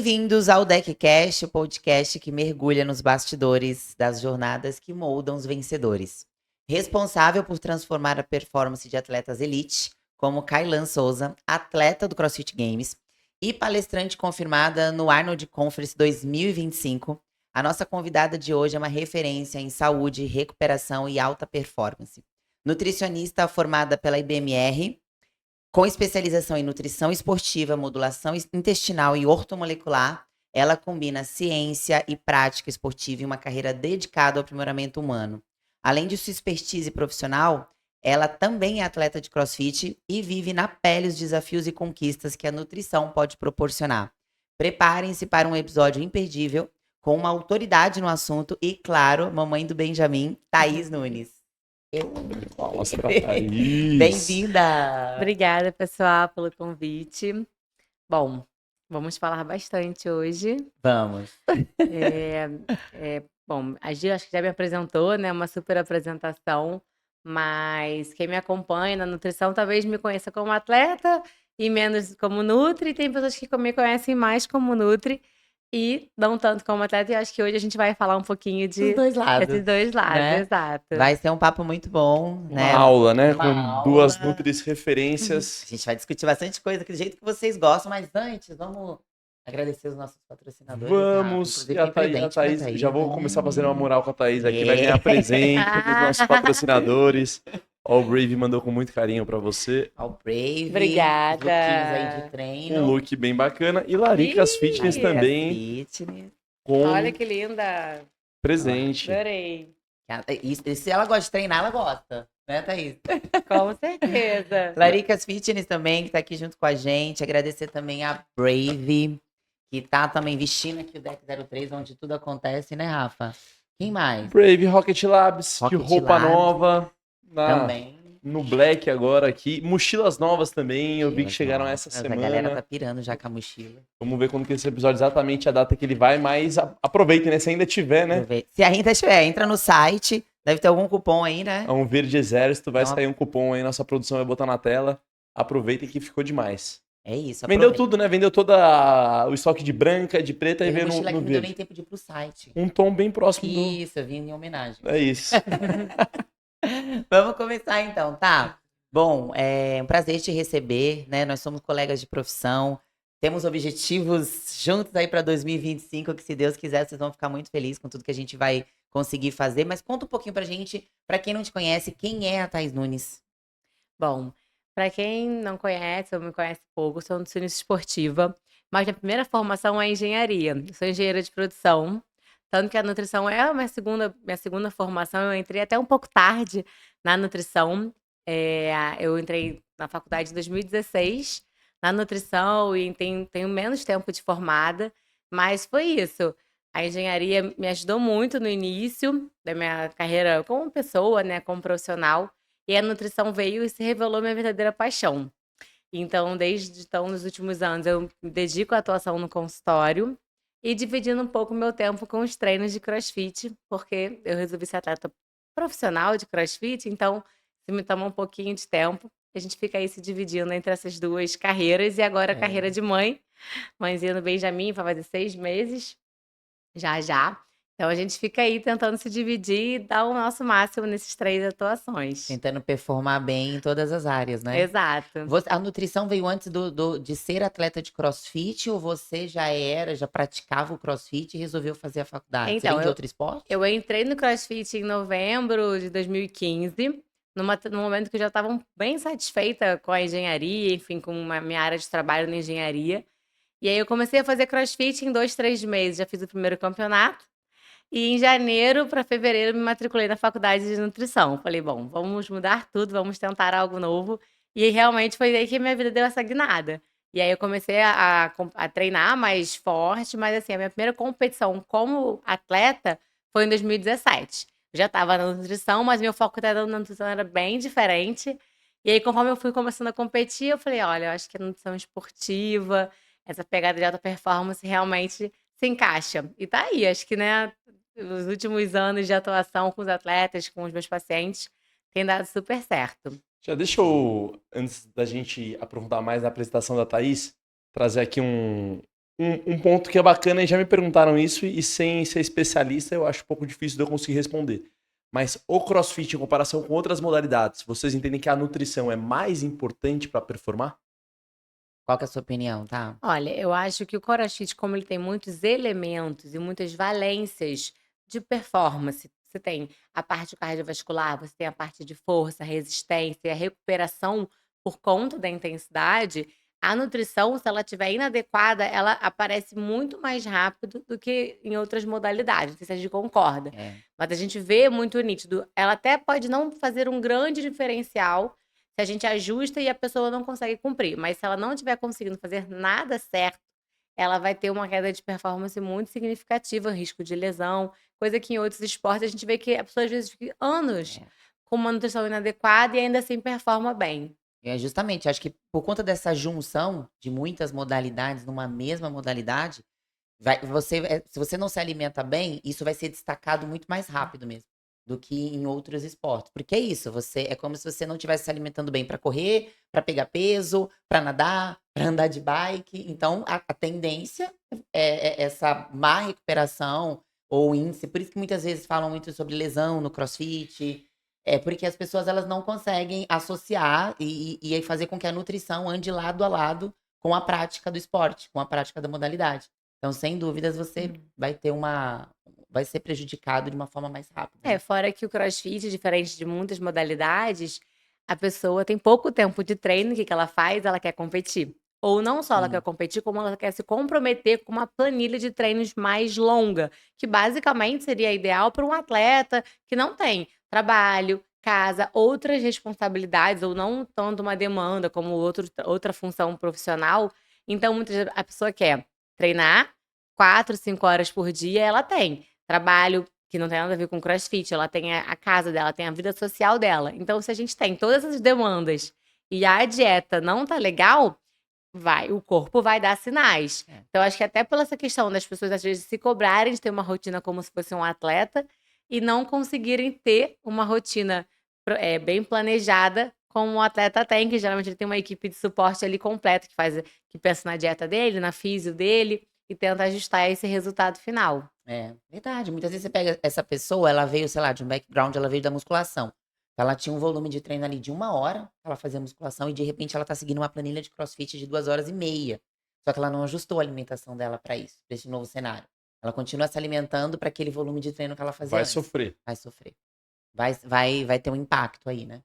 Bem-vindos ao DeckCast, o podcast que mergulha nos bastidores das jornadas que moldam os vencedores. Responsável por transformar a performance de atletas elite, como Kailan Souza, atleta do CrossFit Games e palestrante confirmada no Arnold Conference 2025, a nossa convidada de hoje é uma referência em saúde, recuperação e alta performance. Nutricionista formada pela IBMR, com especialização em nutrição esportiva, modulação intestinal e ortomolecular, ela combina ciência e prática esportiva em uma carreira dedicada ao aprimoramento humano. Além de sua expertise profissional, ela também é atleta de CrossFit e vive na pele os desafios e conquistas que a nutrição pode proporcionar. Preparem-se para um episódio imperdível, com uma autoridade no assunto e, claro, mamãe do Benjamin, Thaís Nunes. Palmas pra Thaís. Bem-vinda! Obrigada, pessoal, pelo convite. Bom, vamos falar bastante hoje. Vamos. Bom, a Gil acho que já me apresentou, né? Uma super apresentação, mas quem me acompanha na nutrição talvez me conheça como atleta e menos como Nutri. Tem pessoas que me conhecem mais como Nutri e não tanto como atleta. E acho que hoje a gente vai falar um pouquinho Dos dois lados. desses dois lados, né? exato. Vai ser um papo muito bom, né? Uma aula, né? Uma Com aula. duas Nutris referências. A gente vai discutir bastante coisa aqui do jeito que vocês gostam, mas antes, vamos agradecer os nossos patrocinadores. Vamos. Inclusive, E a tem presente pra Thaís, já vou né? começar fazendo uma moral com a Thaís aqui. Vai É. ganhar presente dos nossos patrocinadores. Ó, o Brave mandou com muito carinho pra você. Ao Brave. Obrigada. Os lookinhos aí de treino. Um look bem bacana. E Laricas Ih, Fitness Laricas também Fitness. com Olha que linda. presente. Adorei. E se ela gosta de treinar, ela gosta. Né, Thaís? Com certeza. Laricas Fitness também, que tá aqui junto com a gente. Agradecer também a Brave, que tá também vestindo aqui o Deck 03, onde tudo acontece, né, Rafa? Quem mais? Brave Rocket Labs, Rocket de roupa Labs. nova. Também. No Black agora aqui. Mochilas novas também, eu vi que chegaram essa A galera semana. tá pirando já com a mochila. Vamos ver quando que esse episódio, exatamente a data que ele vai, mas aproveitem, né? Se ainda tiver, né? Se ainda estiver, entra no site. Deve ter algum cupom aí, né? É um verde exército, vai Então, sair um cupom aí, nossa produção vai botar na tela. Aproveitem que ficou demais. É isso. Vendeu aproveita. tudo, né? Vendeu o estoque de branca, de preta e Teve veio mochila que no não deu nem verde. tempo de ir pro site. Um tom bem próximo do... Isso, eu vim em homenagem. É isso. Vamos começar então, tá? Bom, é um prazer te receber, né? Nós somos colegas de profissão, temos objetivos juntos aí para 2025, que se Deus quiser, vocês vão ficar muito felizes com tudo que a gente vai conseguir fazer. Mas conta um pouquinho pra gente, pra quem não te conhece, quem é a Thaís Nunes? Bom, para quem não conhece ou me conhece pouco, sou nutricionista esportiva, mas minha primeira formação é engenharia. Eu sou engenheira de produção, tanto que a nutrição é a minha segunda formação. Eu entrei até um pouco tarde na nutrição. Eu entrei na faculdade em 2016, na nutrição, e tenho menos tempo de formada, mas foi isso. A engenharia me ajudou muito no início da minha carreira como pessoa, né, como profissional, e a nutrição veio e se revelou minha verdadeira paixão. Então, desde então, nos últimos anos, eu me dedico à atuação no consultório e dividindo um pouco meu tempo com os treinos de CrossFit, porque eu resolvi ser atleta profissional de CrossFit, então se me toma um pouquinho de tempo, a gente fica aí se dividindo entre essas duas carreiras, e agora a carreira de mãe, mãezinha do Benjamin, vai fazer 6 meses, já. Então a gente fica aí tentando se dividir e dar o nosso máximo nesses 3 atuações. Tentando performar bem em todas as áreas, né? Exato. A nutrição veio antes de ser atleta de CrossFit ou você já praticava o CrossFit e resolveu fazer a faculdade? Você Então, vem de outro esporte? Eu entrei no CrossFit em novembro de 2015, no momento que eu já estava bem satisfeita com a engenharia, enfim, com a minha área de trabalho na engenharia. E aí eu comecei a fazer CrossFit em 2, 3 meses, já fiz o primeiro campeonato. E em janeiro para fevereiro me matriculei na faculdade de nutrição. Falei, bom, vamos mudar tudo, vamos tentar algo novo. E aí, realmente foi aí que minha vida deu essa guinada. E aí eu comecei a treinar mais forte, mas assim, a minha primeira competição como atleta foi em 2017. Eu já estava na nutrição, mas meu foco na nutrição era bem diferente. E aí, conforme eu fui começando a competir, eu falei, olha, eu acho que a nutrição esportiva, essa pegada de alta performance realmente se encaixa. E tá aí, acho que, né, os últimos anos de atuação com os atletas, com os meus pacientes, tem dado super certo. Já deixa eu, antes da gente aprofundar mais na apresentação da Thaís, trazer aqui Um ponto que é bacana, e já me perguntaram isso, e sem ser especialista, eu acho um pouco difícil de eu conseguir responder. Mas o CrossFit, em comparação com outras modalidades, vocês entendem que a nutrição é mais importante para performar? Qual que é a sua opinião, tá? Olha, eu acho que o CrossFit, como ele tem muitos elementos e muitas valências de performance, você tem a parte cardiovascular, você tem a parte de força, resistência, a recuperação por conta da intensidade. A nutrição, se ela estiver inadequada, ela aparece muito mais rápido do que em outras modalidades. Não sei se a gente concorda, É. mas a gente vê muito nítido. Ela até pode não fazer um grande diferencial se a gente ajusta e a pessoa não consegue cumprir, mas se ela não estiver conseguindo fazer nada certo, ela vai ter uma queda de performance muito significativa, risco de lesão, coisa que em outros esportes a gente vê que a pessoa às vezes fica anos É. com uma nutrição inadequada e ainda assim performa bem. É justamente, acho que por conta dessa junção de muitas modalidades numa mesma modalidade, se você não se alimenta bem, isso vai ser destacado muito mais rápido mesmo do que em outros esportes. Porque é isso, é como se você não estivesse se alimentando bem para correr, para pegar peso, para nadar, para andar de bike. Então, a tendência é essa má recuperação ou índice. Por isso que muitas vezes falam muito sobre lesão no CrossFit. É porque as pessoas elas não conseguem associar e aí fazer com que a nutrição ande lado a lado com a prática do esporte, com a prática da modalidade. Então, sem dúvidas, você vai ser prejudicado de uma forma mais rápida, É, né. fora que o CrossFit, diferente de muitas modalidades, a pessoa tem pouco tempo de treino, o que que ela faz? Ela quer competir. Ou não só ela quer Sim, competir, como ela quer se comprometer com uma planilha de treinos mais longa, que basicamente seria ideal para um atleta que não tem trabalho, casa, outras responsabilidades, ou não tanto uma demanda como outra função profissional. Então, muitas vezes a pessoa quer treinar 4, 5 horas por dia, ela tem. Trabalho, que não tem nada a ver com crossfit, ela tem a casa dela, tem a vida social dela. Então, se a gente tem todas essas demandas e a dieta não tá legal, o corpo vai dar sinais. é. Então, acho que até pela essa questão das pessoas, às vezes, se cobrarem de ter uma rotina como se fosse um atleta e não conseguirem ter uma rotina bem planejada, como o atleta tem, que geralmente ele tem uma equipe de suporte ali completa, que pensa na dieta dele, na físio dele, e tenta ajustar esse resultado final. É, verdade. Muitas vezes você pega essa pessoa, ela veio, sei lá, de um background, ela veio da musculação. Ela tinha um volume de treino ali de 1 hora, ela fazia musculação e de repente ela tá seguindo uma planilha de CrossFit de 2 horas e meia. Só que ela não ajustou a alimentação dela para isso, pra esse novo cenário. Ela continua se alimentando para aquele volume de treino que ela fazia Vai antes. sofrer. Vai sofrer. Vai ter um impacto aí, né?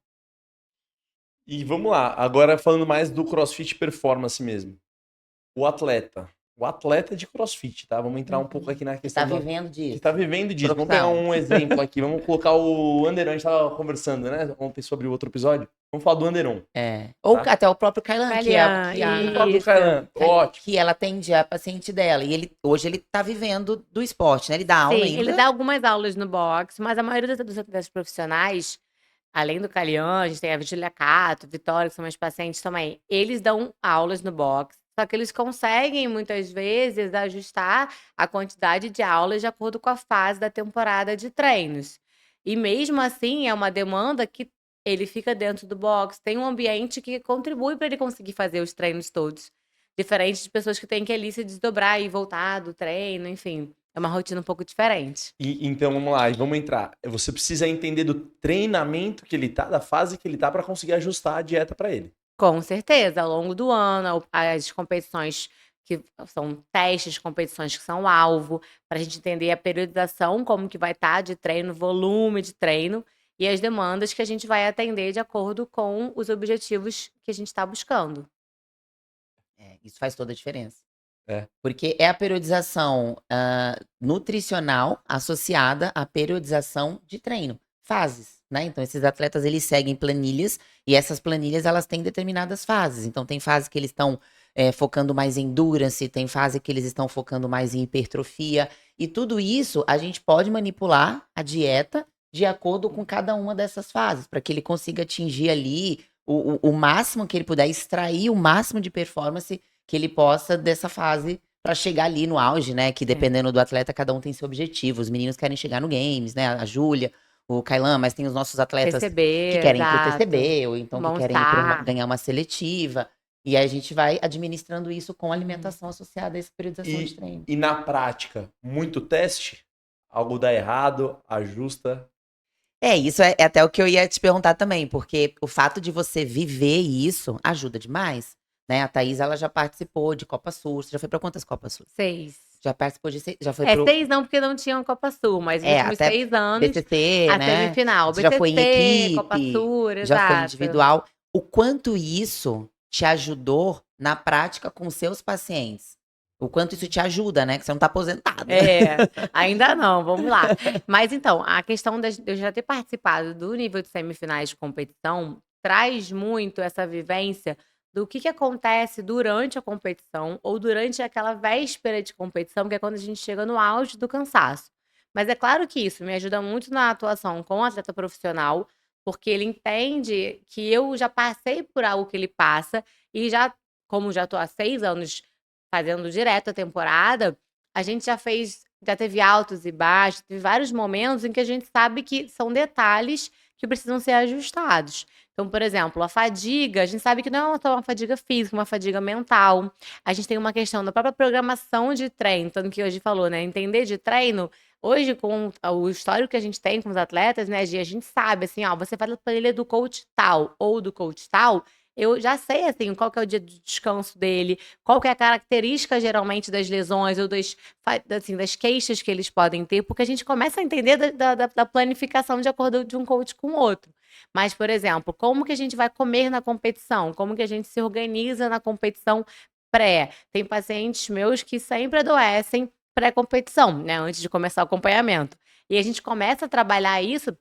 E vamos lá, agora falando mais do CrossFit Performance mesmo. O atleta. O atleta de CrossFit, tá? Vamos entrar um pouco aqui na Que tá questão vivendo que disso. tá vivendo disso. Vamos pegar Profissão. um exemplo aqui. Vamos colocar o Anderon. A gente tava conversando, né? Ontem sobre o outro episódio. Vamos falar do Anderon. É. Ou Tá. até o próprio Kailan, Kalian, Vamos falar do isso. Kailan. Ótimo. que ela atende a paciente dela. E hoje ele tá vivendo do esporte, né? Ele dá aula Sim, ele ainda. dá algumas aulas no box, mas a maioria das profissionais, além do Kalian, a gente tem a Virgília Cato, Vitória, que são meus pacientes também, eles dão aulas no box, só que eles conseguem, muitas vezes, ajustar a quantidade de aulas de acordo com a fase da temporada de treinos. E mesmo assim, é uma demanda que ele fica dentro do box, tem um ambiente que contribui para ele conseguir fazer os treinos todos. Diferente de pessoas que têm que ali se desdobrar e voltar do treino, enfim. É uma rotina um pouco diferente. E, então vamos lá, e vamos entrar. Você precisa entender do treinamento que ele tá, da fase que ele tá, para conseguir ajustar a dieta para ele. Com certeza, ao longo do ano, as competições que são testes, competições que são alvo, para a gente entender a periodização, como que vai estar de treino, volume de treino e as demandas que a gente vai atender de acordo com os objetivos que a gente está buscando. Isso faz toda a diferença. É. Porque é a periodização nutricional associada à periodização de treino. Fases, né? Então, esses atletas, eles seguem planilhas e essas planilhas, elas têm determinadas fases. Então, tem fase que eles estão focando mais em endurance, tem fase que eles estão focando mais em hipertrofia. E tudo isso, a gente pode manipular a dieta de acordo com cada uma dessas fases, para que ele consiga atingir ali o máximo que ele puder, extrair o máximo de performance que ele possa dessa fase para chegar ali no auge, né? Que dependendo do atleta, cada um tem seu objetivo. Os meninos querem chegar no Games, né? A Júlia, o Kailan, mas tem os nossos atletas TCB, que querem ir pro exato. TCB, ou então que querem ir Montar. ganhar uma seletiva. E aí a gente vai administrando isso com alimentação associada a essa periodização de treino. E na prática, muito teste? Algo dá errado, ajusta. Isso é até o que eu ia te perguntar também, porque o fato de você viver isso ajuda demais, né? A Thaís, ela já participou de Copa Sul. Você já foi pra quantas Copas Sul? 6. Já participou de 6? Já foi 6 não, porque não tinha uma Copa Sul, mas nos últimos até 6 anos, BCC, a né? semifinal. Você já foi em BCC, Copa equipe, Sul, já foi exato. individual. O quanto isso te ajudou na prática com seus pacientes? O quanto isso te ajuda, né? Que você não tá aposentado. Ainda não, vamos lá. Mas então, a questão de eu já ter participado do nível de semifinais de competição traz muito essa vivência do que acontece durante a competição ou durante aquela véspera de competição, que é quando a gente chega no auge do cansaço. Mas é claro que isso me ajuda muito na atuação com o atleta profissional, porque ele entende que eu já passei por algo que ele passa e já, como já estou há 6 anos fazendo direto a temporada, a gente já teve altos e baixos, teve vários momentos em que a gente sabe que são detalhes que precisam ser ajustados. Então, por exemplo, a fadiga, a gente sabe que não é só uma fadiga física, uma fadiga mental. A gente tem uma questão da própria programação de treino, tanto que hoje falou, né? Entender de treino. Hoje, com o histórico que a gente tem com os atletas, né, Gi, a gente sabe, assim, ó, você faz a planilha do coach tal ou do coach tal, eu já sei, assim, qual que é o dia de descanso dele, qual que é a característica, geralmente, das lesões ou das queixas que eles podem ter, porque a gente começa a entender da planificação de acordo de um coach com o outro. Mas, por exemplo, como que a gente vai comer na competição? Como que a gente se organiza na competição pré? Tem pacientes meus que sempre adoecem pré-competição, né? Antes de começar o acompanhamento. E a gente começa a trabalhar isso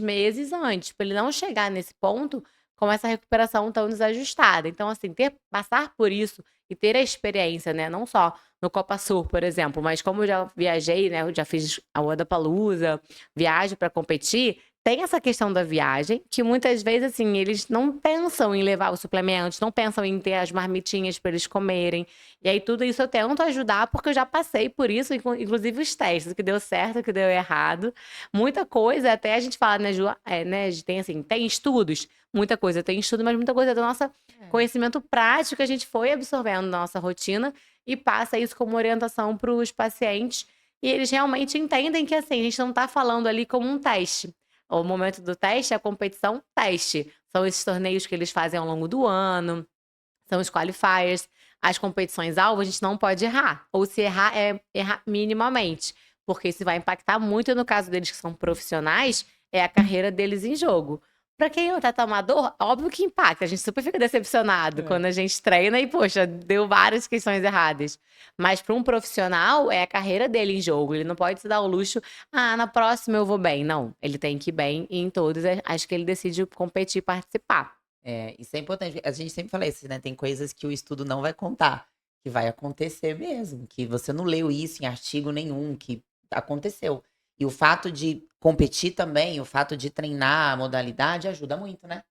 meses antes, para ele não chegar nesse ponto com essa recuperação tão desajustada. Então, assim, passar por isso e ter a experiência, né, não só no Copa Sul, por exemplo, mas como eu já viajei, né, eu já fiz a Wodapalooza, viagem para competir, tem essa questão da viagem, que muitas vezes, assim, eles não pensam em levar os suplementos, não pensam em ter as marmitinhas para eles comerem. E aí, tudo isso eu tento ajudar, porque eu já passei por isso, inclusive os testes, o que deu certo, o que deu errado. Muita coisa, até a gente fala, né, Ju, né, tem assim, tem estudos, muita coisa tem estudo, mas muita coisa é do nosso conhecimento prático que a gente foi absorvendo na nossa rotina e passa isso como orientação para os pacientes. E eles realmente entendem que, assim, a gente não está falando ali como um teste. O momento do teste é a competição teste. São esses torneios que eles fazem ao longo do ano, são os qualifiers. As competições-alvo, a gente não pode errar. Ou se errar, é errar minimamente. Porque isso vai impactar muito, no caso deles que são profissionais, é a carreira deles em jogo. Pra quem é um atleta amador, óbvio que impacta. A gente super fica decepcionado quando a gente treina e, poxa, deu várias questões erradas. Mas para um profissional, é a carreira dele em jogo. Ele não pode se dar o luxo, na próxima eu vou bem. Não, ele tem que ir bem e em todas as que ele decide competir e participar. Isso é importante. A gente sempre fala isso, né? Tem coisas que o estudo não vai contar, que vai acontecer mesmo, que você não leu isso em artigo nenhum, que aconteceu. E o fato de competir também, o fato de treinar a modalidade ajuda muito, né?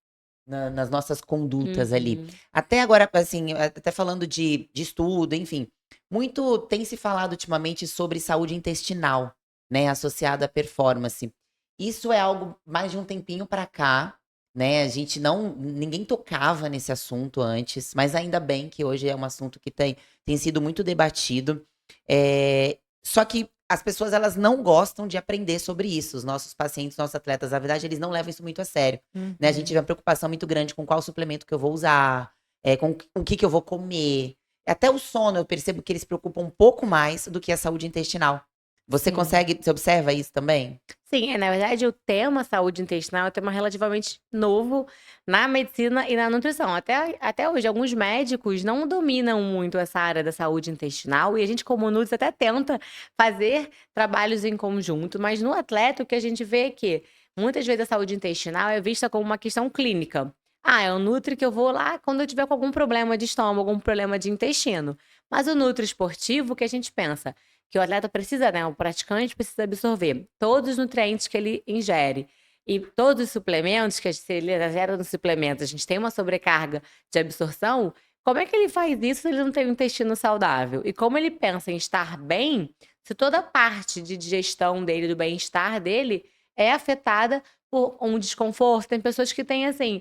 Nas nossas condutas ali. Até agora, assim, até falando de estudo, enfim, muito tem se falado ultimamente sobre saúde intestinal, né? Associada à performance. Isso é algo mais de um tempinho pra cá, né? A gente ninguém tocava nesse assunto antes, mas ainda bem que hoje é um assunto que tem sido muito debatido. Só que as pessoas, elas não gostam de aprender sobre isso. Os nossos pacientes, nossos atletas, na verdade, eles não levam isso muito a sério, né? A gente tem uma preocupação muito grande com qual suplemento que eu vou usar, com o que eu vou comer. Até o sono, eu percebo que eles se preocupam um pouco mais do que a saúde intestinal. Você observa isso também? Sim, na verdade, o tema saúde intestinal é um tema relativamente novo na medicina e na nutrição. Até hoje, alguns médicos não dominam muito essa área da saúde intestinal e a gente, como Nutri, até tenta fazer trabalhos em conjunto, mas no atleta o que a gente vê é que muitas vezes a saúde intestinal é vista como uma questão clínica. É o Nutri que eu vou lá quando eu tiver com algum problema de estômago, algum problema de intestino. Mas o Nutri esportivo, o que a gente pensa? Que o atleta precisa, né? O praticante precisa absorver todos os nutrientes que ele ingere. E todos os suplementos, que se ele exagera nos suplementos, a gente tem uma sobrecarga de absorção, como é que ele faz isso se ele não tem um intestino saudável? E como ele pensa em estar bem, se toda a parte de digestão dele, do bem-estar dele, é afetada por um desconforto? Tem pessoas que têm, assim,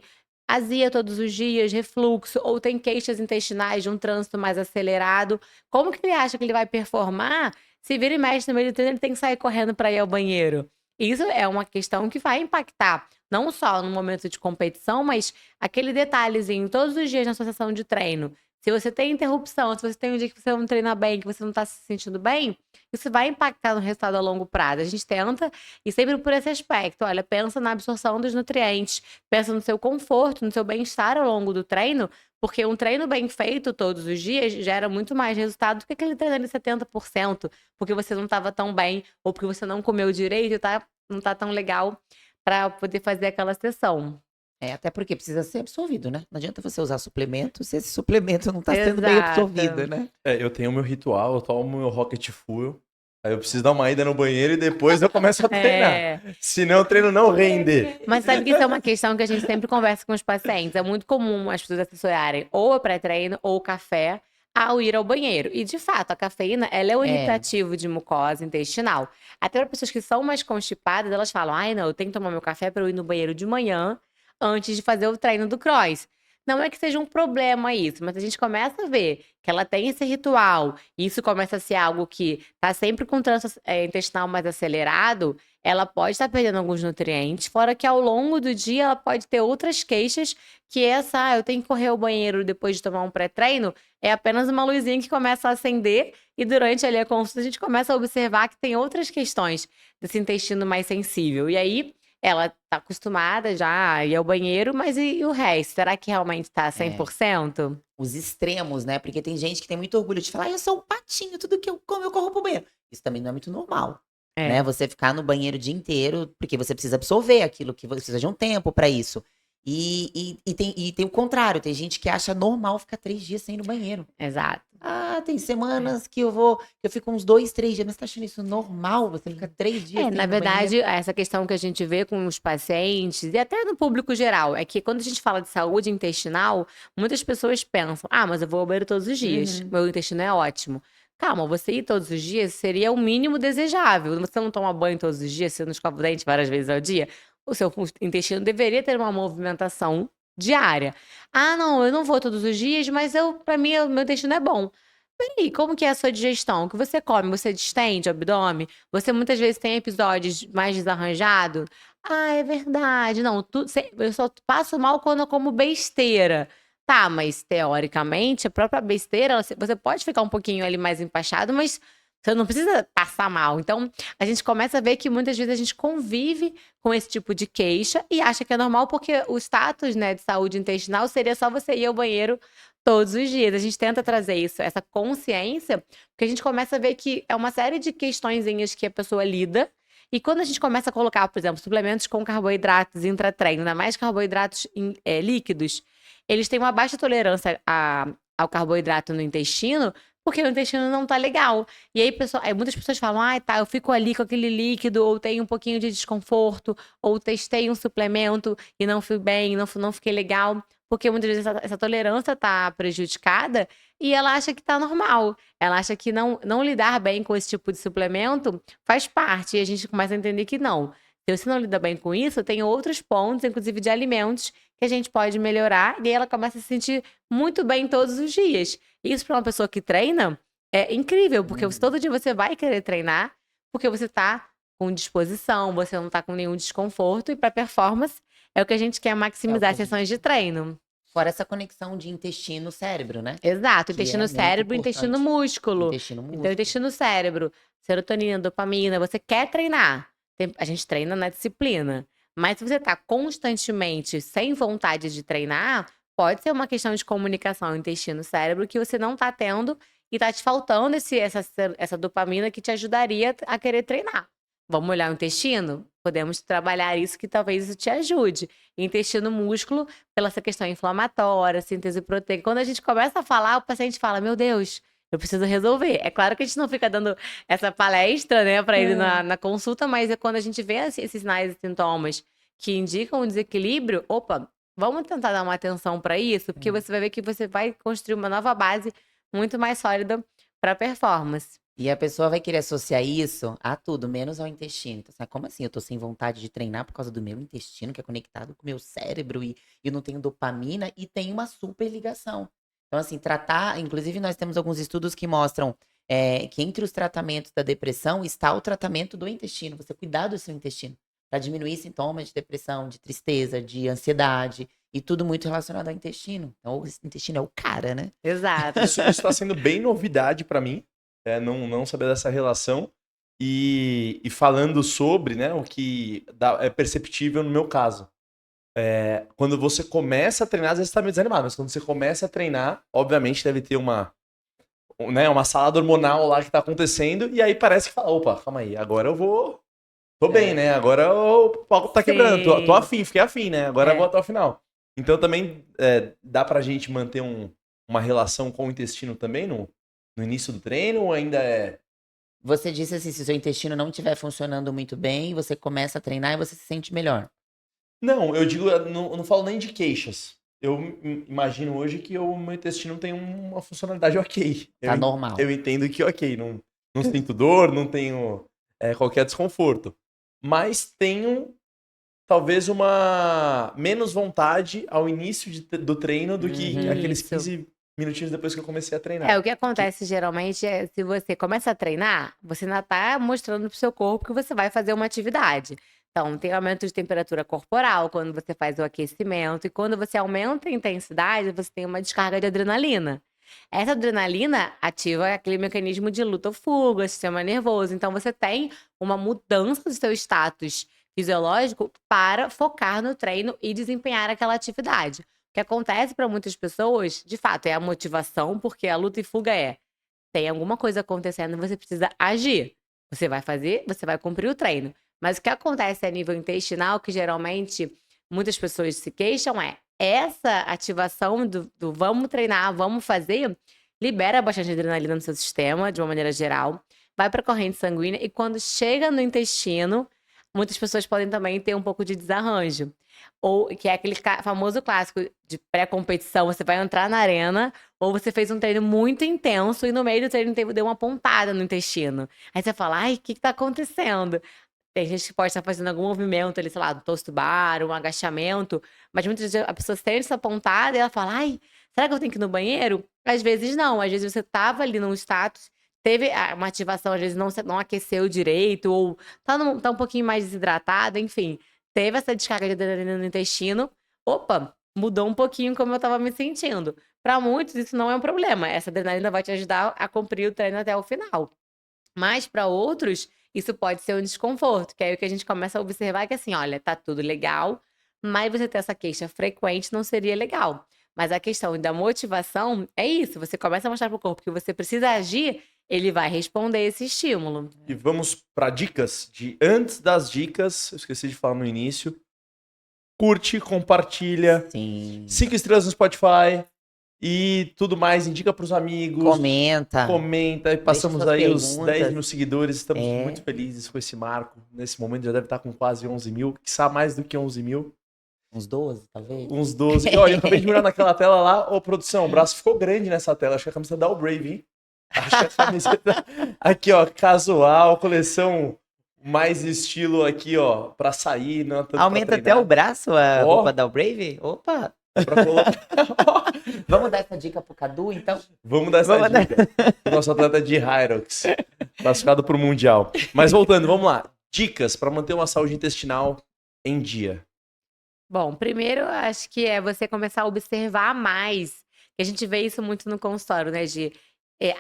azia todos os dias, refluxo, ou tem queixas intestinais de um trânsito mais acelerado, como que ele acha que ele vai performar se vira e mexe no meio do treino, ele tem que sair correndo para ir ao banheiro? Isso é uma questão que vai impactar, não só no momento de competição, mas aquele detalhezinho todos os dias na sua sessão de treino. Se você tem interrupção, se você tem um dia que você não treina bem, que você não está se sentindo bem, isso vai impactar no resultado a longo prazo. A gente tenta, e sempre por esse aspecto, olha, pensa na absorção dos nutrientes, pensa no seu conforto, no seu bem-estar ao longo do treino, porque um treino bem feito todos os dias gera muito mais resultado do que aquele treino de 70%, porque você não estava tão bem, ou porque você não comeu direito e não tá tão legal para poder fazer aquela sessão. Até porque precisa ser absorvido, né? Não adianta você usar suplemento se esse suplemento não tá sendo bem absorvido, Exato. né? Eu tenho o meu ritual, eu tomo meu Rocket Fuel. Aí eu preciso dar uma ida no banheiro e depois eu começo a treinar. É. Senão o treino não rende. Mas sabe que isso é uma questão que a gente sempre conversa com os pacientes. É muito comum as pessoas assessorarem ou o pré-treino ou o café ao ir ao banheiro. E, de fato, a cafeína, ela é um irritativo de mucosa intestinal. Até para pessoas que são mais constipadas, elas falam, ai, não, eu tenho que tomar meu café para eu ir no banheiro de manhã antes de fazer o treino do cross. Não é que seja um problema isso, mas a gente começa a ver que ela tem esse ritual, e isso começa a ser algo que tá sempre com o trânsito intestinal mais acelerado, ela pode estar perdendo alguns nutrientes, fora que ao longo do dia ela pode ter outras queixas, que essa, eu tenho que correr ao banheiro depois de tomar um pré-treino, é apenas uma luzinha que começa a acender, e durante ali a consulta a gente começa a observar que tem outras questões desse intestino mais sensível. E aí, ela tá acostumada já a ir ao banheiro, mas e o resto? Será que realmente tá 100%? Os extremos, né? Porque tem gente que tem muito orgulho de falar, eu sou um patinho, tudo que eu como eu corro pro banheiro. Isso também não é muito normal, né? Você ficar no banheiro o dia inteiro, porque você precisa absorver aquilo, que você precisa de um tempo pra isso. E tem o contrário, tem gente que acha normal ficar 3 dias sem ir no banheiro. Exato. Tem semanas que eu fico uns 2, 3 dias, mas você tá achando isso normal? Você fica 3 dias sem ir Na no banheiro? verdade, essa questão que a gente vê com os pacientes, e até no público geral, é que quando a gente fala de saúde intestinal, muitas pessoas pensam, mas eu vou ao banheiro todos os dias, meu intestino é ótimo. Calma, você ir todos os dias seria o mínimo desejável. Você não toma banho todos os dias, você não escova o dente várias vezes ao dia, o seu intestino deveria ter uma movimentação diária. Não, eu não vou todos os dias, mas para mim, o meu intestino é bom. Peraí, como que é a sua digestão? O que você come? Você distende o abdômen? Você muitas vezes tem episódios mais desarranjados? É verdade. Não, eu só passo mal quando eu como besteira. Tá, mas teoricamente, a própria besteira, você pode ficar um pouquinho ali mais empachado, mas você não precisa passar mal. Então, a gente começa a ver que muitas vezes a gente convive com esse tipo de queixa e acha que é normal porque o status, né, de saúde intestinal seria só você ir ao banheiro todos os dias. A gente tenta trazer isso, essa consciência, porque a gente começa a ver que é uma série de questõezinhas que a pessoa lida. E quando a gente começa a colocar, por exemplo, suplementos com carboidratos intra-treino, ainda mais carboidratos líquidos, eles têm uma baixa tolerância ao carboidrato no intestino, porque o intestino não tá legal. E aí, muitas pessoas falam, eu fico ali com aquele líquido, ou tenho um pouquinho de desconforto, ou testei um suplemento e não fui bem, não fiquei legal. Porque muitas vezes essa tolerância tá prejudicada e ela acha que tá normal. Ela acha que não lidar bem com esse tipo de suplemento faz parte. E a gente começa a entender que não. Se você não lida bem com isso, tem outros pontos, inclusive de alimentos, que a gente pode melhorar. E aí ela começa a se sentir muito bem todos os dias. Isso para uma pessoa que treina é incrível, porque todo dia você vai querer treinar, porque você tá com disposição, você não tá com nenhum desconforto. E para performance, é o que a gente quer maximizar as sessões de treino. Fora essa conexão de intestino-cérebro, né? Exato, Que é intestino-cérebro e muito intestino-músculo. Intestino-músculo. Então, intestino-cérebro, serotonina, dopamina, você quer treinar. A gente treina na disciplina. Mas se você tá constantemente sem vontade de treinar, pode ser uma questão de comunicação intestino-cérebro que você não tá tendo e tá te faltando essa dopamina que te ajudaria a querer treinar. Vamos olhar o intestino? Podemos trabalhar isso que talvez isso te ajude. Intestino, músculo, pela essa questão inflamatória, síntese proteica. Quando a gente começa a falar, o paciente fala, meu Deus, eu preciso resolver. É claro que a gente não fica dando essa palestra, né, para ele na consulta, mas é quando a gente vê esses sinais e sintomas que indicam um desequilíbrio, opa, vamos tentar dar uma atenção para isso, porque você vai ver que você vai construir uma nova base muito mais sólida para performance. E a pessoa vai querer associar isso a tudo, menos ao intestino. Então, assim, como assim? Eu tô sem vontade de treinar por causa do meu intestino, que é conectado com o meu cérebro, e não tenho dopamina, e tem uma super ligação. Então, assim, tratar. Inclusive, nós temos alguns estudos que mostram que entre os tratamentos da depressão está o tratamento do intestino, você cuidar do seu intestino, para diminuir sintomas de depressão, de tristeza, de ansiedade, e tudo muito relacionado ao intestino. Então, o intestino é o cara, né? Exato. Isso está sendo bem novidade para mim, não saber dessa relação. E falando sobre, né, o que é perceptível no meu caso. Quando você começa a treinar, às vezes você tá meio desanimado, mas quando você começa a treinar, obviamente deve ter uma salada hormonal lá que tá acontecendo, e aí parece que fala, opa, calma aí, agora eu vou. Tô bem, né? Agora o palco tá quebrando. Tô Sim. afim, fiquei afim, né? Agora eu É. vou até o final. Então também dá pra gente manter uma relação com o intestino também no início do treino, ou ainda é. Você disse assim, se o seu intestino não estiver funcionando muito bem, você começa a treinar e você se sente melhor. Não, eu digo, eu não falo nem de queixas. Eu imagino hoje que o meu intestino tem uma funcionalidade ok. Tá normal. Eu entendo que ok, não sinto dor, não tenho qualquer desconforto. Mas tenho talvez uma menos vontade ao início do treino do que aqueles Isso. 15 minutinhos depois que eu comecei a treinar. O que acontece geralmente é se você começa a treinar, você ainda tá mostrando pro seu corpo que você vai fazer uma atividade. Então, tem aumento de temperatura corporal quando você faz o aquecimento, e quando você aumenta a intensidade, você tem uma descarga de adrenalina. Essa adrenalina ativa aquele mecanismo de luta ou fuga, sistema nervoso. Então, você tem uma mudança do seu status fisiológico para focar no treino e desempenhar aquela atividade. O que acontece para muitas pessoas, de fato, é a motivação, porque a luta e fuga tem alguma coisa acontecendo, você precisa agir. Você vai fazer, você vai cumprir o treino. Mas o que acontece a nível intestinal, que geralmente muitas pessoas se queixam, é essa ativação do vamos treinar, vamos fazer, libera bastante adrenalina no seu sistema, de uma maneira geral, vai para a corrente sanguínea, e quando chega no intestino, muitas pessoas podem também ter um pouco de desarranjo. Ou que é aquele famoso clássico de pré-competição, você vai entrar na arena, ou você fez um treino muito intenso e no meio do treino deu uma pontada no intestino. Aí você fala, ai, o que tá acontecendo? Tem gente que pode estar fazendo algum movimento ali, sei lá, do toast bar, um agachamento, mas muitas vezes a pessoa sente essa pontada e ela fala, ai, será que eu tenho que ir no banheiro? Às vezes não, às vezes você tava ali num status, teve uma ativação, às vezes não aqueceu direito, ou tá um pouquinho mais desidratado, enfim. Teve essa descarga de adrenalina no intestino, opa, mudou um pouquinho como eu tava me sentindo. Para muitos isso não é um problema, essa adrenalina vai te ajudar a cumprir o treino até o final. Mas para outros, isso pode ser um desconforto, que aí o que a gente começa a observar é que assim, olha, tá tudo legal, mas você ter essa queixa frequente não seria legal. Mas a questão da motivação é isso, você começa a mostrar pro corpo que você precisa agir, ele vai responder esse estímulo. E vamos para dicas. Antes das dicas, eu esqueci de falar no início. Curte, compartilha. Sim. 5 estrelas no Spotify. E tudo mais, indica pros amigos. Comenta. E passamos suas aí os perguntas. 10 mil seguidores. Estamos muito felizes com esse marco. Nesse momento já deve estar com quase 11 mil. Quiçá mais do que 11 mil. Uns 12, talvez? Uns 12. E, olha, eu acabei de mirar naquela tela lá. Ô, produção, o braço ficou grande nessa tela. Acho que a camiseta dá o Brave, hein? Acho que a camiseta... Aqui, ó, casual, coleção mais estilo aqui, ó, pra sair. Não, tanto Aumenta pra até treinar. o braço a Ó. roupa da Brave? Opa! Pra colocar... Vamos dar essa dica pro Cadu, então? Vamos dar essa dica. O nosso atleta de Hyrox, classificado pro Mundial. Mas voltando, vamos lá. Dicas para manter uma saúde intestinal em dia. Bom, primeiro eu acho que é você começar a observar mais. Que a gente vê isso muito no consultório, né? De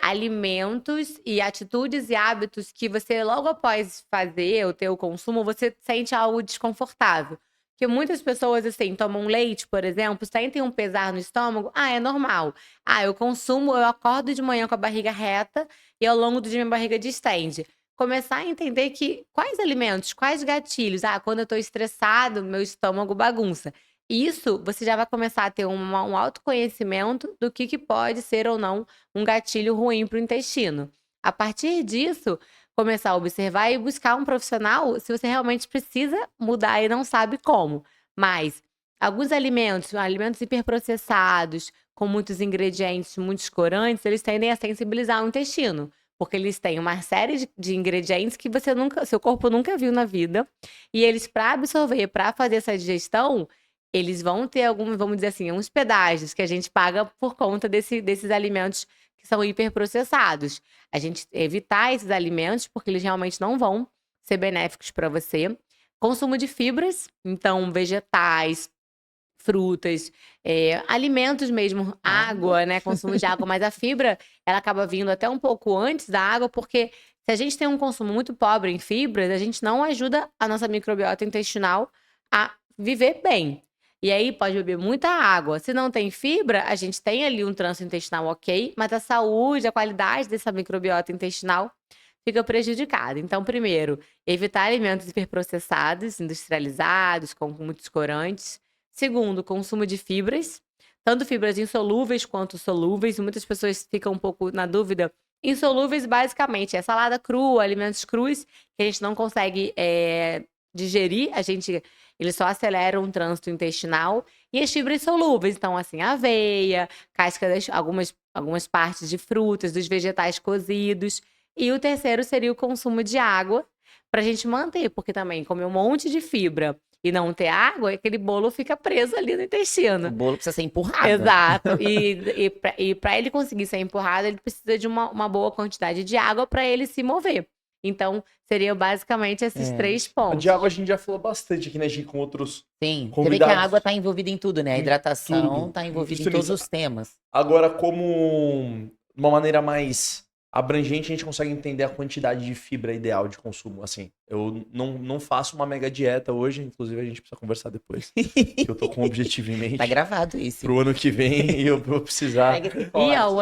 alimentos e atitudes e hábitos que você, logo após fazer o teu consumo, você sente algo desconfortável. Porque muitas pessoas, assim, tomam leite, por exemplo, sentem um pesar no estômago. Ah, é normal. Ah, eu consumo, eu acordo de manhã com a barriga reta e ao longo do dia minha barriga distende. Começar a entender que quais alimentos, quais gatilhos. Ah, quando eu tô estressado, meu estômago bagunça. Isso, você já vai começar a ter um autoconhecimento do que pode ser ou não um gatilho ruim para o intestino. A partir disso, começar a observar e buscar um profissional se você realmente precisa mudar e não sabe como. Mas alguns alimentos hiperprocessados, com muitos ingredientes, muitos corantes, eles tendem a sensibilizar o intestino. porque eles têm uma série de ingredientes que seu corpo nunca viu na vida. E eles, para absorver, para fazer essa digestão, eles vão ter vamos dizer assim, uns pedágios que a gente paga por conta desses alimentos que são hiperprocessados. A gente evitar esses alimentos, porque eles realmente não vão ser benéficos para você. Consumo de fibras, então vegetais, frutas, alimentos mesmo, água, né? Consumo de água, mas a fibra, ela acaba vindo até um pouco antes da água, porque se a gente tem um consumo muito pobre em fibras, a gente não ajuda a nossa microbiota intestinal a viver bem. E aí pode beber muita água. Se não tem fibra, a gente tem ali um trânsito intestinal ok, mas a saúde, a qualidade dessa microbiota intestinal fica prejudicada. Então, primeiro, evitar alimentos hiperprocessados, industrializados, com muitos corantes. Segundo, consumo de fibras, tanto fibras insolúveis quanto solúveis. Muitas pessoas ficam um pouco na dúvida. Insolúveis, basicamente, é salada crua, alimentos crus, que a gente não consegue digerir, eles só aceleram o trânsito intestinal. E as fibras solúveis, então, assim, aveia, casca algumas partes de frutas, dos vegetais cozidos. E o terceiro seria o consumo de água, para a gente manter, porque também comer um monte de fibra e não ter água, aquele bolo fica preso ali no O intestino. bolo precisa ser empurrado. Exato. E para ele conseguir ser empurrado, ele precisa de uma boa quantidade de água para ele se mover. Então, seriam basicamente esses 3 pontos. De água a gente já falou bastante aqui, né, Gi, com outros Sim, você vê que convidados. a água tá envolvida em tudo, né? A hidratação tudo. tá envolvida em Nutricionista. todos os temas. Agora, como de uma maneira mais abrangente, a gente consegue entender a quantidade de fibra ideal de consumo. Assim, eu não faço uma mega dieta hoje, inclusive a gente precisa conversar depois, que eu tô com um objetivo em mente. Tá gravado isso. Pro ano que vem eu vou precisar. Pega esse E ó, corte. o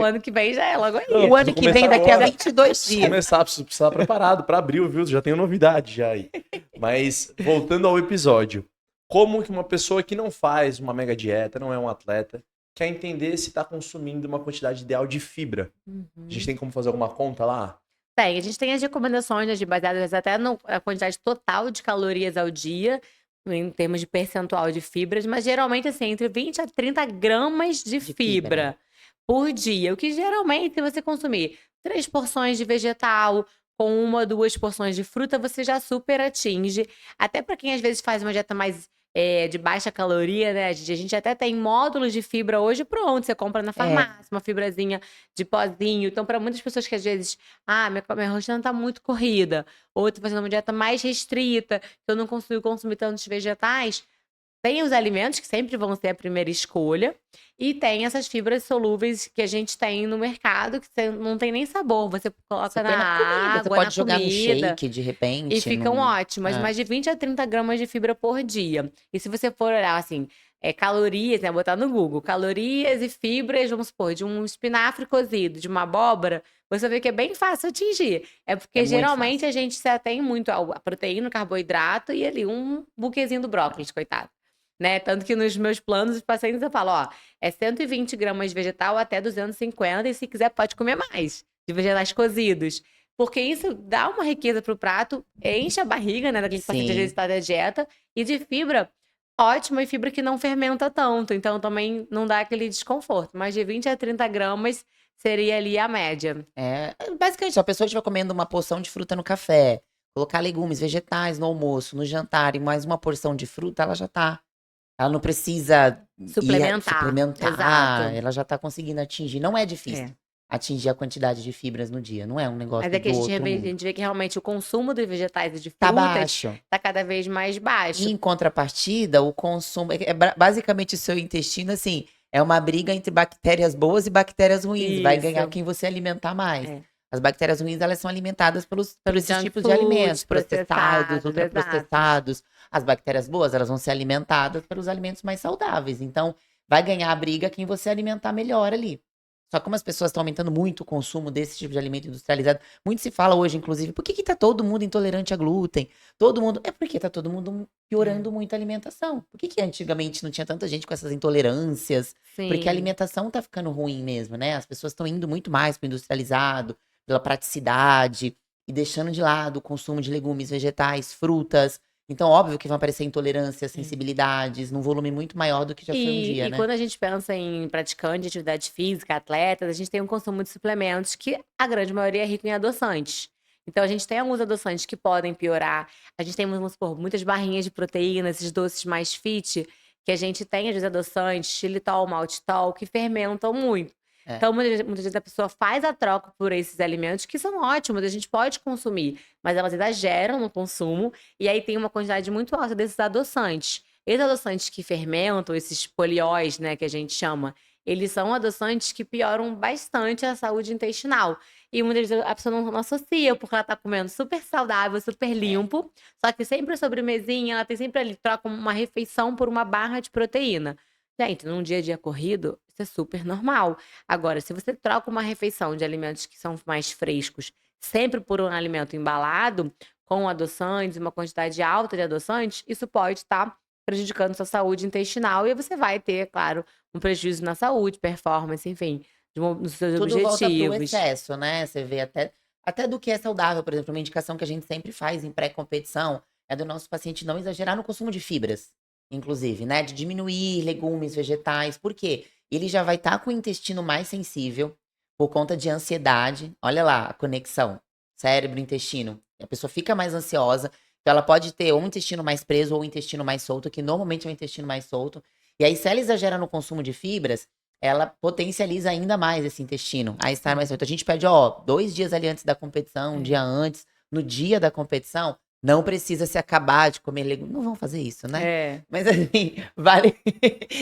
ano que vem já é logo aí. O ano que vem, daqui a 22 Preciso dias. começar, preciso estar preparado para abril, viu? Já tenho novidade já aí. Mas, voltando ao episódio, como que uma pessoa que não faz uma mega dieta, não é um atleta, quer entender se está consumindo uma quantidade ideal de fibra? A gente tem como fazer alguma conta lá? Tem, a gente tem as recomendações, né, baseadas até na quantidade total de calorias ao dia, em termos de percentual de fibras, mas geralmente, assim, entre 20 a 30 gramas de fibra. fibra por dia. O que geralmente, se você consumir 3 porções de vegetal, com 1 ou 2 porções de fruta, você já super atinge. Até para quem às vezes faz uma dieta mais de baixa caloria, né? A gente até tem módulos de fibra hoje pronto. Você compra na farmácia, uma fibrazinha de pozinho. Então, para muitas pessoas que às vezes, minha rotina tá muito corrida, ou eu tô fazendo uma dieta mais restrita, que eu não consigo consumir tantos vegetais, tem os alimentos que sempre vão ser a primeira escolha, e tem essas fibras solúveis que a gente tem no mercado, que não tem nem sabor. Você coloca Você na põe na comida, água, você na pode jogar no comida. shake de repente. E ficam ótimas, É. mais de 20 a 30 gramas de fibra por dia. E se você for olhar assim, calorias, né? Botar no Google, calorias e fibras, vamos supor, de um espinafre cozido, de uma abóbora, você vê que é bem fácil atingir. É porque É muito geralmente a gente se atém muito à proteína, carboidrato e ali um buquezinho do brócolis, coitado. Né? Tanto que nos meus planos, os pacientes eu falo, ó, é 120 gramas de vegetal até 250, e se quiser pode comer mais, de vegetais cozidos. Porque isso dá uma riqueza pro prato, enche a barriga, né, daquele paciente às Sim. vezes está da dieta, e de fibra, ótima, e fibra que não fermenta tanto, então também não dá aquele desconforto. Mas de 20 a 30 gramas seria ali a média. Basicamente, se a pessoa estiver comendo uma porção de fruta no café, colocar legumes, vegetais no almoço, no jantar e mais uma porção de fruta, ela já tá. Ela não precisa Suplementar, exato. ela já tá conseguindo atingir. Não é difícil É. atingir a quantidade de fibras no dia. Não é um negócio Mas é que do a outro mundo. gente vê que realmente o consumo de vegetais e de Tá frutas baixo. tá cada vez mais baixo. E em contrapartida, o consumo. Basicamente, o seu intestino, assim, é uma briga entre bactérias boas e bactérias ruins. Vai ganhar Isso. quem você alimentar mais. É. As bactérias ruins, elas são alimentadas por esses junk tipos de foods, alimentos, processados, processados, ultraprocessados. As bactérias boas, elas vão ser alimentadas pelos alimentos mais saudáveis. Então, vai ganhar a briga quem você alimentar melhor ali. Só que como as pessoas estão aumentando muito o consumo desse tipo de alimento industrializado, muito se fala hoje, inclusive, por que tá todo mundo intolerante a glúten? Todo mundo. É porque tá todo mundo piorando muito a alimentação. Por que antigamente não tinha tanta gente com essas intolerâncias? Porque Sim. a alimentação tá ficando ruim mesmo, né? As pessoas estão indo muito mais pro industrializado, pela praticidade, e deixando de lado o consumo de legumes, vegetais, frutas, Então, óbvio que vão aparecer intolerâncias, sensibilidades, num volume muito maior do que já foi um dia, E né? quando a gente pensa em praticante de atividade física, atletas, a gente tem um consumo de suplementos que a grande maioria é rico em adoçantes. Então, a gente tem alguns adoçantes que podem piorar. A gente tem, vamos supor, muitas barrinhas de proteína, esses doces mais fit, que a gente tem, às vezes, adoçantes, xilitol, maltitol, que fermentam muito. É. Então, muitas vezes a pessoa faz a troca por esses alimentos que são ótimos, a gente pode consumir, mas elas exageram no consumo, e aí tem uma quantidade muito alta desses adoçantes. Esses adoçantes que fermentam, esses polióis, né, que a gente chama, eles são adoçantes que pioram bastante a saúde intestinal. E muitas vezes a pessoa não associa, porque ela tá comendo super saudável, super limpo, só que sempre a sobremesinha, ela tem sempre ali, troca uma refeição por uma barra de proteína. Gente, num dia a dia corrido, isso é super normal. Agora, se você troca uma refeição de alimentos que são mais frescos, sempre por um alimento embalado, com adoçantes, uma quantidade alta de adoçantes, isso pode estar prejudicando sua saúde intestinal, e aí você vai ter, claro, um prejuízo na saúde, performance, enfim, nos seus Tudo volta pro objetivos. excesso, né? Você vê até do que é saudável, por exemplo, uma indicação que a gente sempre faz em pré-competição é do nosso paciente não exagerar no consumo de fibras, inclusive, né? De diminuir legumes, vegetais. Por quê? Ele já vai estar com o intestino mais sensível por conta de ansiedade. Olha lá a conexão cérebro-intestino. A pessoa fica mais ansiosa, então ela pode ter ou um intestino mais preso ou um intestino mais solto, que normalmente é o intestino mais solto. E aí, se ela exagera no consumo de fibras, ela potencializa ainda mais esse intestino a estar mais solto. A gente pede, ó, 2 dias ali antes da competição, um dia antes, no dia da competição, não precisa se acabar de comer legumes. Não vão fazer isso, né? É. Mas assim, vale.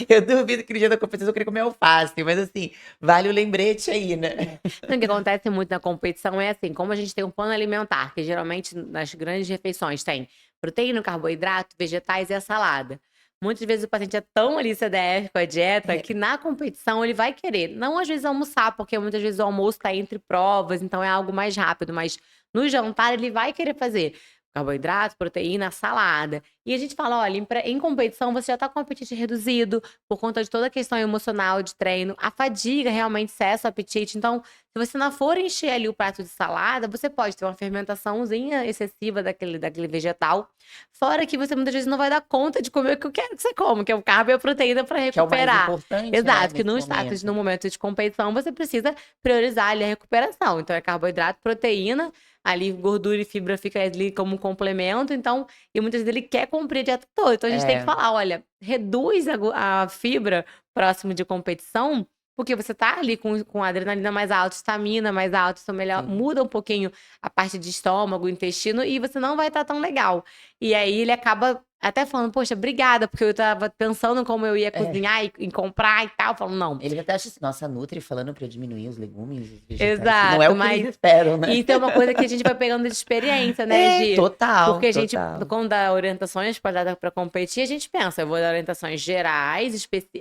Eu duvido que no dia da competição eu queria comer alface, mas assim, vale o lembrete aí, né? O que acontece muito na competição é assim, como a gente tem um plano alimentar, que geralmente nas grandes refeições tem proteína, carboidrato, vegetais e a salada. Muitas vezes o paciente é tão ali CDF com a dieta que na competição ele vai querer, não às vezes almoçar, porque muitas vezes o almoço está entre provas, então é algo mais rápido, mas no jantar ele vai querer fazer carboidrato, proteína, salada. E a gente fala, olha, em competição você já tá com o apetite reduzido por conta de toda a questão emocional de treino. A fadiga realmente cessa o apetite. Então, se você não for encher ali o prato de salada, você pode ter uma fermentaçãozinha excessiva daquele vegetal. Fora que você muitas vezes não vai dar conta de comer o que eu quero que você coma, que é o carbo e a proteína para Que é o mais recuperar. importante, né, Exato, que nesse no momento. momento de competição você precisa priorizar ali a recuperação. Então é carboidrato, proteína, ali gordura e fibra fica ali como um complemento, então, e muitas vezes ele quer cumprir a dieta toda. Então a gente tem que É. falar, olha, reduz a fibra próximo de competição, porque você tá ali com a adrenalina mais alta, estamina mais alta, isso melhor, Sim. muda um pouquinho a parte de estômago, intestino, e você não vai estar tão legal. E aí ele acaba até falando, poxa, obrigada, porque eu tava pensando como eu ia cozinhar e comprar e tal. Falando, não. Eles até acham assim, nossa, a Nutri falando pra eu diminuir os legumes, os vegetais. Exato, Não é o que mas eles esperam, né? isso é uma coisa que a gente vai pegando de experiência, né, É, total, porque a gente, total. quando dá orientações para competir, a gente pensa, eu vou dar orientações gerais,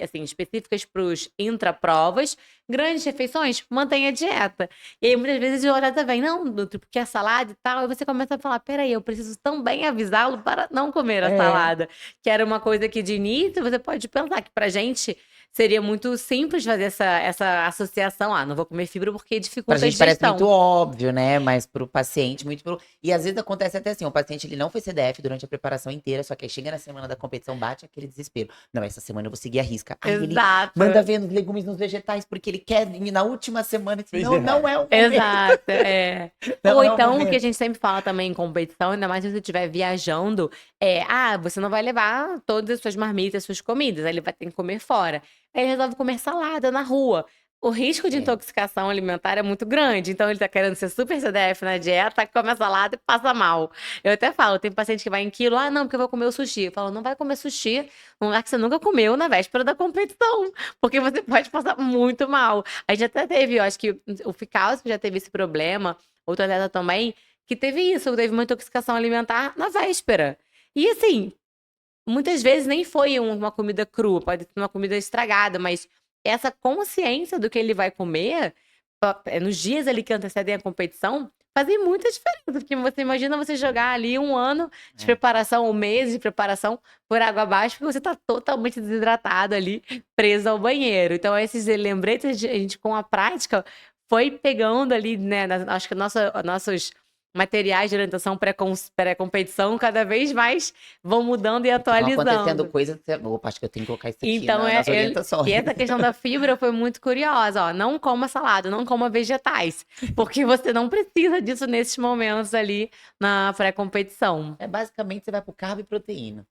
assim, específicas para os intraprovas, grandes refeições, mantenha a dieta. E aí, muitas vezes, o orientador vem, não, Nutri, porque é salada e tal, e você começa a falar, peraí, eu preciso também avisá-lo para não comer a salada. Que era uma coisa que, de início, você pode pensar que pra gente seria muito simples fazer essa associação. Ah, não vou comer fibra porque Pra dificulta a gente parece muito digestão. óbvio, né? Mas pro paciente, muito pro. E às vezes acontece até assim: o paciente ele não foi CDF durante a preparação inteira, só que aí chega na semana da competição, bate aquele desespero. Não, essa semana eu vou seguir a risca. Aí ele Exato. manda ver nos legumes, nos vegetais, porque ele quer ir na última semana. Fez Não, não é o momento. Exato, é. Não Ou é o então, o que a momento. gente sempre fala também em competição, ainda mais se você estiver viajando, você não vai levar todas as suas marmitas, as suas comidas, aí ele vai ter que comer fora. Aí ele resolve comer salada na rua. O risco de É. intoxicação alimentar é muito grande, então ele tá querendo ser super CDF na dieta, come a salada e passa mal. Eu até falo, tem paciente que vai em quilo, não, porque eu vou comer o sushi. Eu falo, não vai comer sushi num lugar que você nunca comeu na véspera da competição, porque você pode passar muito mal. A gente até teve, eu acho que o Ficalski já teve esse problema, outro atleta também, que teve isso, teve uma intoxicação alimentar na véspera. E assim, muitas vezes nem foi uma comida crua, pode ser uma comida estragada, mas essa consciência do que ele vai comer, nos dias ali que antecedem a competição, fazem muita diferença. Porque você imagina você jogar ali 1 ano de É. preparação, ou meses de preparação por água abaixo, porque você tá totalmente desidratado ali, preso ao banheiro. Então, esses lembretes, a gente com a prática foi pegando ali, né? Acho que nossos materiais de orientação pré-competição cada vez mais vão mudando e Estão acontecendo atualizando. coisas. Opa, acho que eu tenho que colocar isso aqui Então, nas orientações. e essa questão da fibra foi muito curiosa, ó. Não coma salada, não coma vegetais, porque você não precisa disso nesses momentos ali na pré-competição. É basicamente você vai pro carbo e proteína.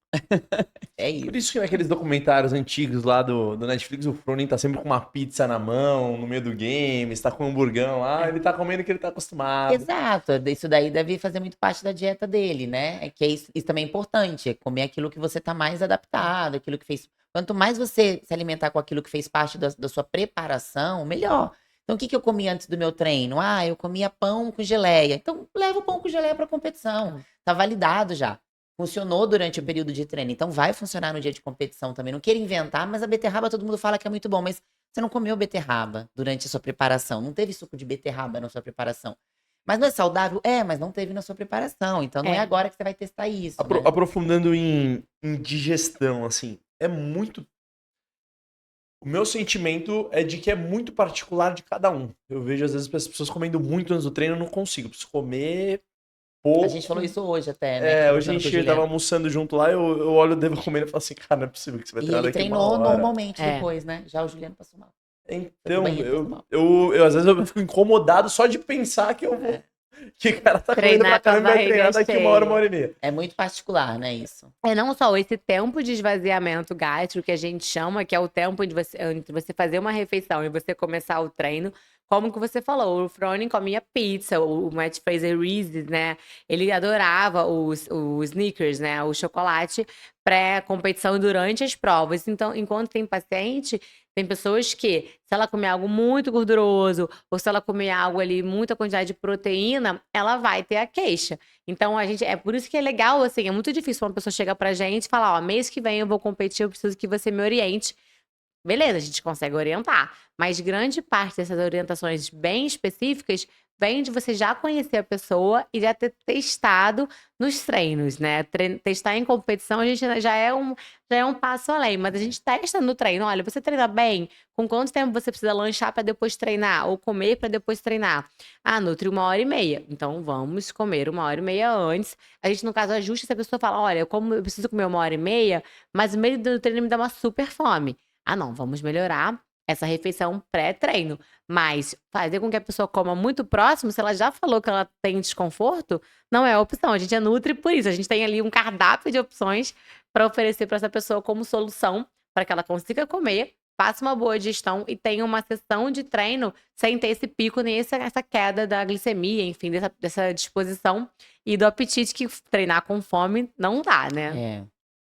É Por isso. isso que naqueles documentários antigos lá do Netflix, o Fronin tá sempre com uma pizza na mão, no meio do game, está com um hamburgão lá, ele tá comendo o que ele tá acostumado. Exato, isso daí deve fazer muito parte da dieta dele, né? É que isso também é importante, é comer aquilo que você tá mais adaptado, aquilo que fez. Quanto mais você se alimentar com aquilo que fez parte da sua preparação, melhor. Então, o que eu comi antes do meu treino? Ah, eu comia pão com geleia. Então, leva o pão com geleia para competição. Tá validado já. Funcionou durante o período de treino. Então, vai funcionar no dia de competição também. Não queira inventar, mas a beterraba todo mundo fala que é muito bom. Mas você não comeu beterraba durante a sua preparação. Não teve suco de beterraba na sua preparação. Mas não é saudável? É, mas não teve na sua preparação. Então, não é agora que você vai testar isso, né? Aprofundando em digestão, assim, é muito. O meu sentimento é de que é muito particular de cada um. Eu vejo, às vezes, as pessoas comendo muito antes do treino, eu não consigo. Eu preciso comer pouco. A gente falou isso hoje até, né? Hoje a gente tava almoçando junto lá, eu olho o Devo comendo e falo assim, cara, não é possível que você vai E treinar ele daqui uma treinou hora. normalmente depois, né? Já o Juliano passou mal. Então, banheiro, passou mal. eu às vezes eu fico incomodado só de pensar que eu vou. Que o cara tá comendo pra Treinar com a caramba e vai treinar barriga daqui uma hora e meia. É muito particular, né, isso? É não só esse tempo de esvaziamento gástrico que a gente chama, que é o tempo de entre você fazer uma refeição e você começar o treino, como que você falou, o Froning comia pizza, o Matt Fraser Reeses, né? Ele adorava os Snickers, né? O chocolate pré-competição e durante as provas. Então, enquanto tem paciente, tem pessoas que, se ela comer algo muito gorduroso, ou se ela comer algo ali, muita quantidade de proteína, ela vai ter a queixa. Então, é por isso que é legal, assim, é muito difícil uma pessoa chegar pra gente e falar, ó, mês que vem eu vou competir, eu preciso que você me oriente. Beleza, a gente consegue orientar, mas grande parte dessas orientações bem específicas vem de você já conhecer a pessoa e já ter testado nos treinos, né? Testar em competição a gente já é um passo além, mas a gente testa no treino. Olha, você treina bem? Com quanto tempo você precisa lanchar para depois treinar? Ou comer para depois treinar? Ah, nutri 1h30. Então vamos comer 1h30 antes. A gente, no caso, ajusta se a pessoa fala: olha, eu preciso comer 1h30, mas o meio do treino me dá uma super fome. Ah, não, vamos melhorar essa refeição pré-treino. Mas fazer com que a pessoa coma muito próximo, se ela já falou que ela tem desconforto, não é a opção. A gente é nutri por isso. A gente tem ali um cardápio de opções para oferecer para essa pessoa como solução para que ela consiga comer, faça uma boa digestão e tenha uma sessão de treino sem ter esse pico nem essa queda da glicemia, enfim, dessa disposição e do apetite que treinar com fome não dá, né? É.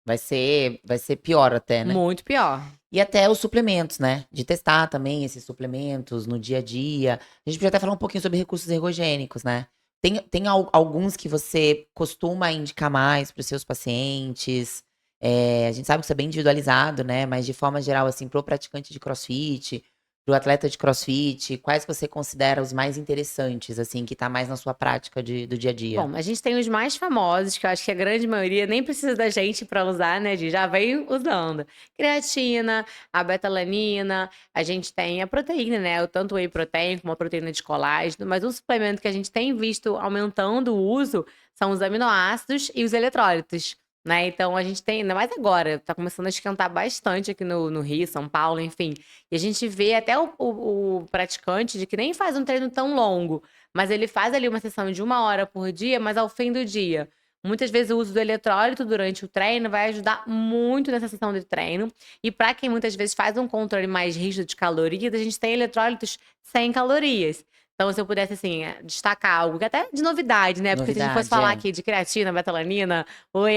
Vai ser pior até, né? Muito pior. E até os suplementos, né? De testar também esses suplementos no dia a dia. A gente podia até falar um pouquinho sobre recursos ergogênicos, né? Tem alguns que você costuma indicar mais para os seus pacientes. A gente sabe que isso é bem individualizado, né? Mas de forma geral, assim, pro praticante de CrossFit, pro atleta de CrossFit, quais que você considera os mais interessantes, assim, que tá mais na sua prática do dia a dia? Bom, a gente tem os mais famosos, que eu acho que a grande maioria nem precisa da gente para usar, né, já vem usando. Creatina, a betalanina, a gente tem a proteína, né, tanto o whey protein como a proteína de colágeno, mas um suplemento que a gente tem visto aumentando o uso são os aminoácidos e os eletrólitos. Né? Então a gente tem, ainda mais agora, tá começando a esquentar bastante aqui no Rio, São Paulo, enfim. E a gente vê até o praticante de que nem faz um treino tão longo, mas ele faz ali uma sessão de 1 hora por dia, mas ao fim do dia. Muitas vezes o uso do eletrólito durante o treino vai ajudar muito nessa sessão de treino. E para quem muitas vezes faz um controle mais rígido de calorias, a gente tem eletrólitos sem calorias. Então, se eu pudesse, assim, destacar algo que até de novidade, né? Porque se a gente fosse falar aqui de creatina, betalanina,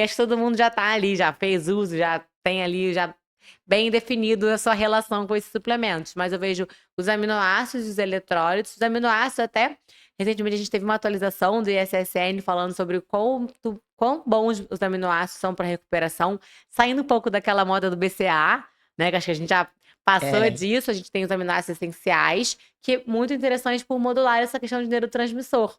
acho que todo mundo já tá ali, já fez uso, já tem ali, já bem definido a sua relação com esses suplementos. Mas eu vejo os aminoácidos, os eletrólitos, os aminoácidos até... Recentemente a gente teve uma atualização do ISSN falando sobre quão bons os aminoácidos são para recuperação, saindo um pouco daquela moda do BCAA, né? Que acho que a gente já passou disso, a gente tem os aminoácidos essenciais, que é muito interessante por modular essa questão de neurotransmissor.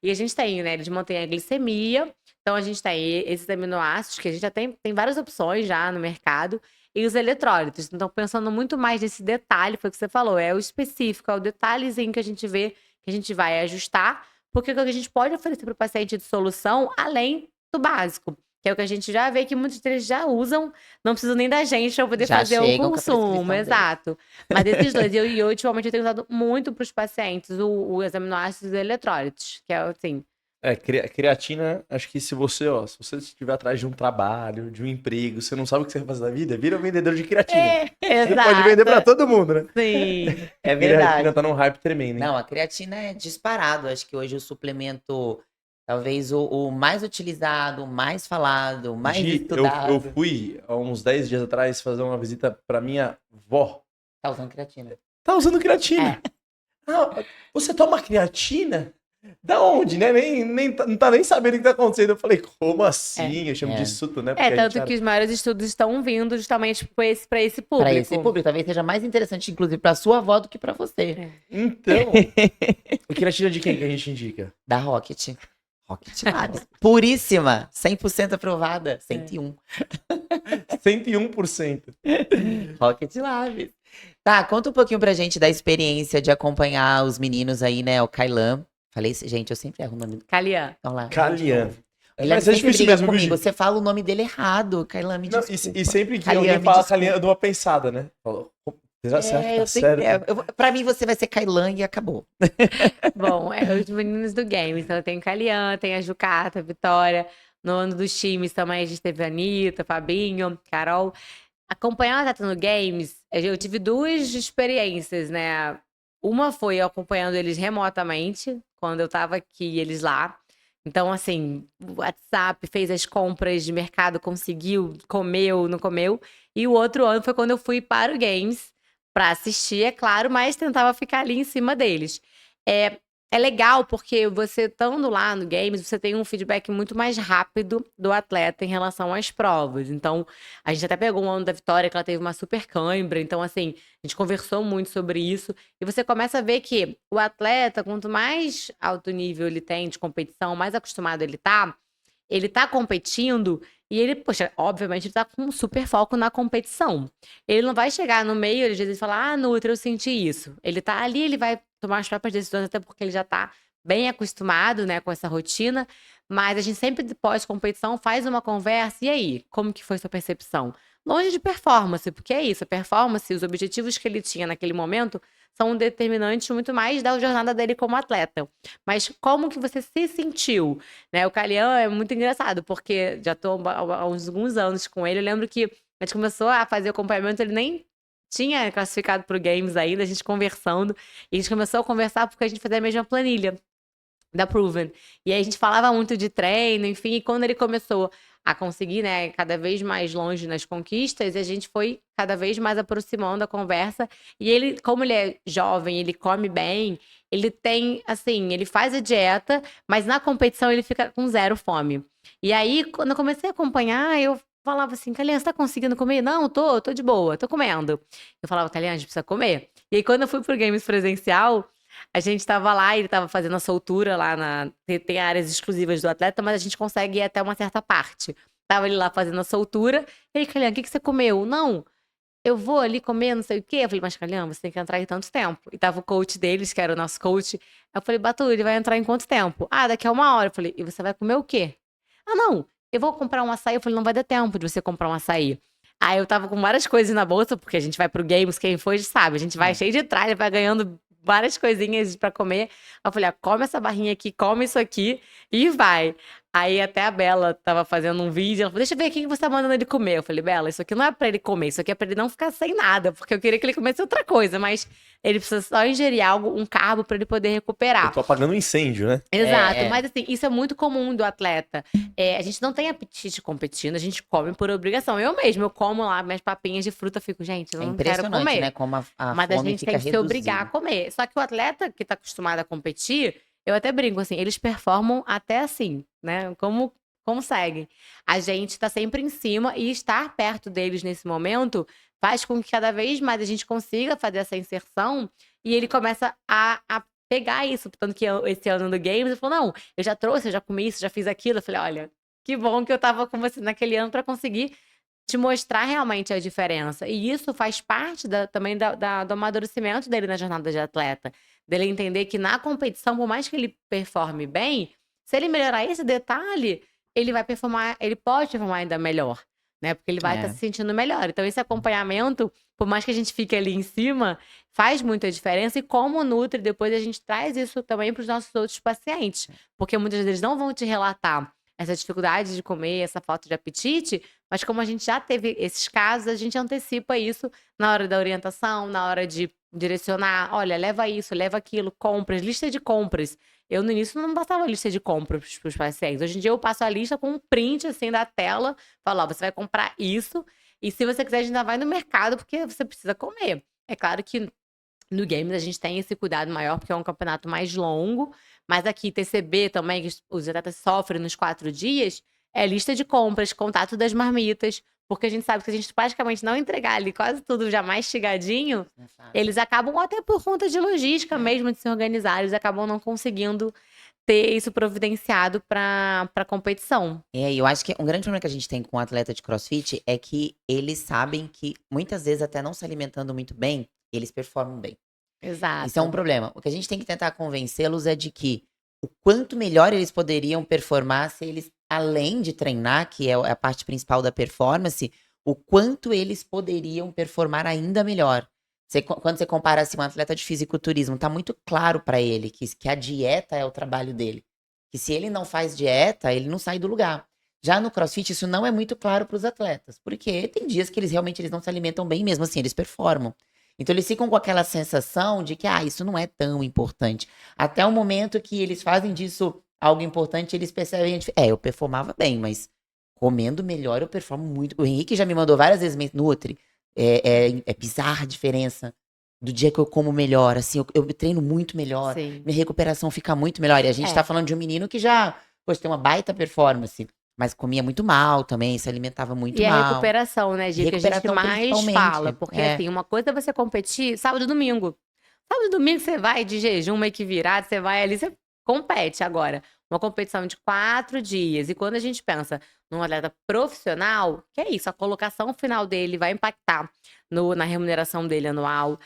E a gente tem, né? Eles mantêm a glicemia, então a gente tem esses aminoácidos, que a gente já tem várias opções já no mercado, e os eletrólitos. Então, pensando muito mais nesse detalhe, foi o que você falou, é o específico, é o detalhezinho que a gente vê, que a gente vai ajustar porque o que a gente pode oferecer para o paciente de solução, além do básico, que é o que a gente já vê que muitos deles já usam, não precisam nem da gente para poder Já fazer o chegam com a prescrição consumo, deles. exato. Mas esses dois, eu ultimamente eu tenho usado muito para os pacientes os aminoácidos e eletrólitos, que é assim, Creatina, acho que se você estiver atrás de um trabalho, de um emprego, você não sabe o que você vai fazer da vida, vira um vendedor de creatina. Você pode vender pra exato, todo mundo, né? sim. É Creatina verdade. tá num hype tremendo, hein? Não, a creatina é disparado. Acho que hoje o suplemento, talvez o mais utilizado, o mais falado, o mais Eu estudado. fui há uns 10 dias atrás fazer uma visita pra minha vó. Tá usando creatina. Tá usando creatina. Ah, você toma creatina? Da onde, né? Não tá nem sabendo o que tá acontecendo. Eu falei, como assim? Eu chamo É. de suto, né? É, Porque a gente tanto que os maiores estudos estão vindo justamente para esse Para público. esse público, talvez seja mais interessante, inclusive, para sua avó do que para você. Então, a creatina de quem que a gente indica? Da Rocket. Rocket Labs. Puríssima, 100% aprovada, 101. 101%. Rocket Labs. Tá, conta um pouquinho pra gente da experiência de acompanhar os meninos aí, né? O Kailan. Falei, gente, eu sempre erro o nome do Calian. Então lá. Calian. Ele Mas sempre é difícil briga mesmo, comigo. Virgínia. Você fala o nome dele errado, Kailan, me Não, desculpa. e sempre que Calian, alguém me fala desculpa. Calian, eu dou uma pensada, né? Falo, será que tá eu certo? pra mim, você vai ser Kailan e acabou. Bom, os meninos do game. Então tem o Calian, tem a Jucata, a Vitória. No ano dos times também a gente teve a Anitta, Fabinho, Carol. Acompanhar a Tata no Games, eu tive duas experiências, né? Uma foi eu acompanhando eles remotamente, quando eu tava aqui, eles lá. Então, assim, o WhatsApp fez as compras de mercado, conseguiu, comeu, não comeu. E o outro ano foi quando eu fui para o Games para assistir, é claro, mas tentava ficar ali em cima deles. É legal porque você estando lá no Games, você tem um feedback muito mais rápido do atleta em relação às provas. Então, a gente até pegou um ano da Vitória que ela teve uma super cãibra. Então, assim, a gente conversou muito sobre isso. E você começa a ver que o atleta, quanto mais alto nível ele tem de competição, mais acostumado ele tá competindo e ele, poxa, obviamente ele tá com um super foco na competição. Ele não vai chegar no meio, às vezes, e falar, Nutra, eu senti isso. Ele tá ali, ele vai tomar as próprias decisões, até porque ele já tá bem acostumado, né, com essa rotina. Mas a gente sempre, pós-competição, faz uma conversa. E aí, como que foi sua percepção? Longe de performance, porque é isso, a performance, os objetivos que ele tinha naquele momento são um determinante muito mais da jornada dele como atleta. Mas como que você se sentiu? Né, o Calian é muito engraçado, porque já tô há alguns anos com ele. Eu lembro que a gente começou a fazer acompanhamento, ele nem tinha classificado pro Games ainda, a gente conversando. E a gente começou a conversar porque a gente fazia a mesma planilha da Proven. E aí a gente falava muito de treino, enfim, e quando ele começou a conseguir, né, cada vez mais longe nas conquistas, a gente foi cada vez mais aproximando a conversa. E ele, como ele é jovem, ele come bem, ele tem, assim, ele faz a dieta, mas na competição ele fica com zero fome. E aí, quando eu comecei a acompanhar, eu falava assim, Calian, você tá conseguindo comer? Não, tô de boa, tô comendo. Eu falava, Calian, a gente precisa comer. E aí, quando eu fui pro Games presencial, a gente tava lá, ele tava fazendo a soltura lá tem áreas exclusivas do atleta, mas a gente consegue ir até uma certa parte. Tava ele lá fazendo a soltura. E aí, Calian, o que você comeu? Não, eu vou ali comer, não sei o quê. Eu falei, mas Calian, você tem que entrar em tanto tempo. E tava o coach deles, que era o nosso coach. Eu falei, Batu, ele vai entrar em quanto tempo? Ah, daqui a 1 hora. Eu falei, e você vai comer o quê? Ah, não, eu vou comprar um açaí. Eu falei, não vai dar tempo de você comprar um açaí. Aí eu tava com várias coisas na bolsa, porque a gente vai pro Games, quem foi sabe. A gente vai cheio de tralha, vai ganhando várias coisinhas pra comer. Eu falei, come essa barrinha aqui, come isso aqui e vai. Aí até a Bela tava fazendo um vídeo, ela falou, deixa eu ver o que você tá mandando ele comer. Eu falei, Bela, isso aqui não é pra ele comer, isso aqui é pra ele não ficar sem nada, porque eu queria que ele comesse outra coisa, mas ele precisa só ingerir algo, um carbo pra ele poder recuperar. Eu tô apagando um incêndio, né? Exato, mas assim, isso é muito comum do atleta. A gente não tem apetite competindo, a gente come por obrigação. Eu mesmo, eu como lá minhas papinhas de fruta, fico, gente, eu É não quero impressionante, comer. né? Como a Mas a fome gente fica tem que se obrigar a reduzida. comer. Só que o atleta que tá acostumado a competir, eu até brinco assim, eles performam até assim, né? Como conseguem. A gente tá sempre em cima e estar perto deles nesse momento faz com que cada vez mais a gente consiga fazer essa inserção e ele começa a pegar isso. Tanto que esse ano no Games, ele falou, não, eu já trouxe, eu já comi isso, já fiz aquilo. Eu falei, olha, que bom que eu tava com você naquele ano pra conseguir te mostrar realmente a diferença. E isso faz parte também do amadurecimento dele na jornada de atleta. Dele entender que na competição, por mais que ele performe bem, se ele melhorar esse detalhe, ele pode performar ainda melhor, né? Porque ele vai estar É. se sentindo melhor. Então, esse acompanhamento, por mais que a gente fique ali em cima, faz muita diferença. E como Nutri, depois a gente traz isso também para os nossos outros pacientes. Porque muitas vezes não vão te relatar essa dificuldade de comer, essa falta de apetite, mas como a gente já teve esses casos, a gente antecipa isso na hora da orientação, na hora de direcionar, olha, leva isso, leva aquilo, compras, lista de compras. Eu no início não passava lista de compras para os pacientes. Hoje em dia eu passo a lista com um print assim da tela, falo, ó, você vai comprar isso, e se você quiser a gente ainda vai no mercado porque você precisa comer. É claro que no Games a gente tem esse cuidado maior porque é um campeonato mais longo, mas aqui TCB também, que os atletas sofrem nos 4 dias, é lista de compras, contato das marmitas, porque a gente sabe que se a gente praticamente não entregar ali quase tudo já mastigadinho, Não é fácil. eles acabam, até por conta de logística mesmo, de se organizar, eles acabam não conseguindo ter isso providenciado para competição. E eu acho que um grande problema que a gente tem com o atleta de CrossFit é que eles sabem que muitas vezes até não se alimentando muito bem, eles performam bem. Isso é um Exato. problema. O que a gente tem que tentar convencê-los é de que o quanto melhor eles poderiam performar se eles, além de treinar, que é a parte principal da performance, o quanto eles poderiam performar ainda melhor. Quando você compara assim, um atleta de fisiculturismo, tá muito claro para ele que a dieta é o trabalho dele. Que se ele não faz dieta, ele não sai do lugar. Já no CrossFit, isso não é muito claro para os atletas, porque tem dias que eles não se alimentam bem, mesmo assim, eles performam. Então eles ficam com aquela sensação de que, isso não é tão importante. Até o momento que eles fazem disso algo importante, eles percebem, eu performava bem, mas comendo melhor eu performo muito. O Henrique já me mandou várias vezes, Nutri, é bizarra a diferença do dia que eu como melhor, assim, eu treino muito melhor, Sim. minha recuperação fica muito melhor. E a gente tá falando de um menino que já, poxa, tem uma baita performance, mas comia muito mal também, se alimentava muito E a mal. recuperação, né, Gi, que a gente Recuperação mais principalmente. fala. Porque, assim, uma coisa é você competir sábado e domingo. Sábado e domingo você vai de jejum, meio que virado, você vai ali, você compete. Agora, uma competição de 4 dias. E quando a gente pensa num atleta profissional, que é isso, a colocação final dele vai impactar na remuneração dele anual,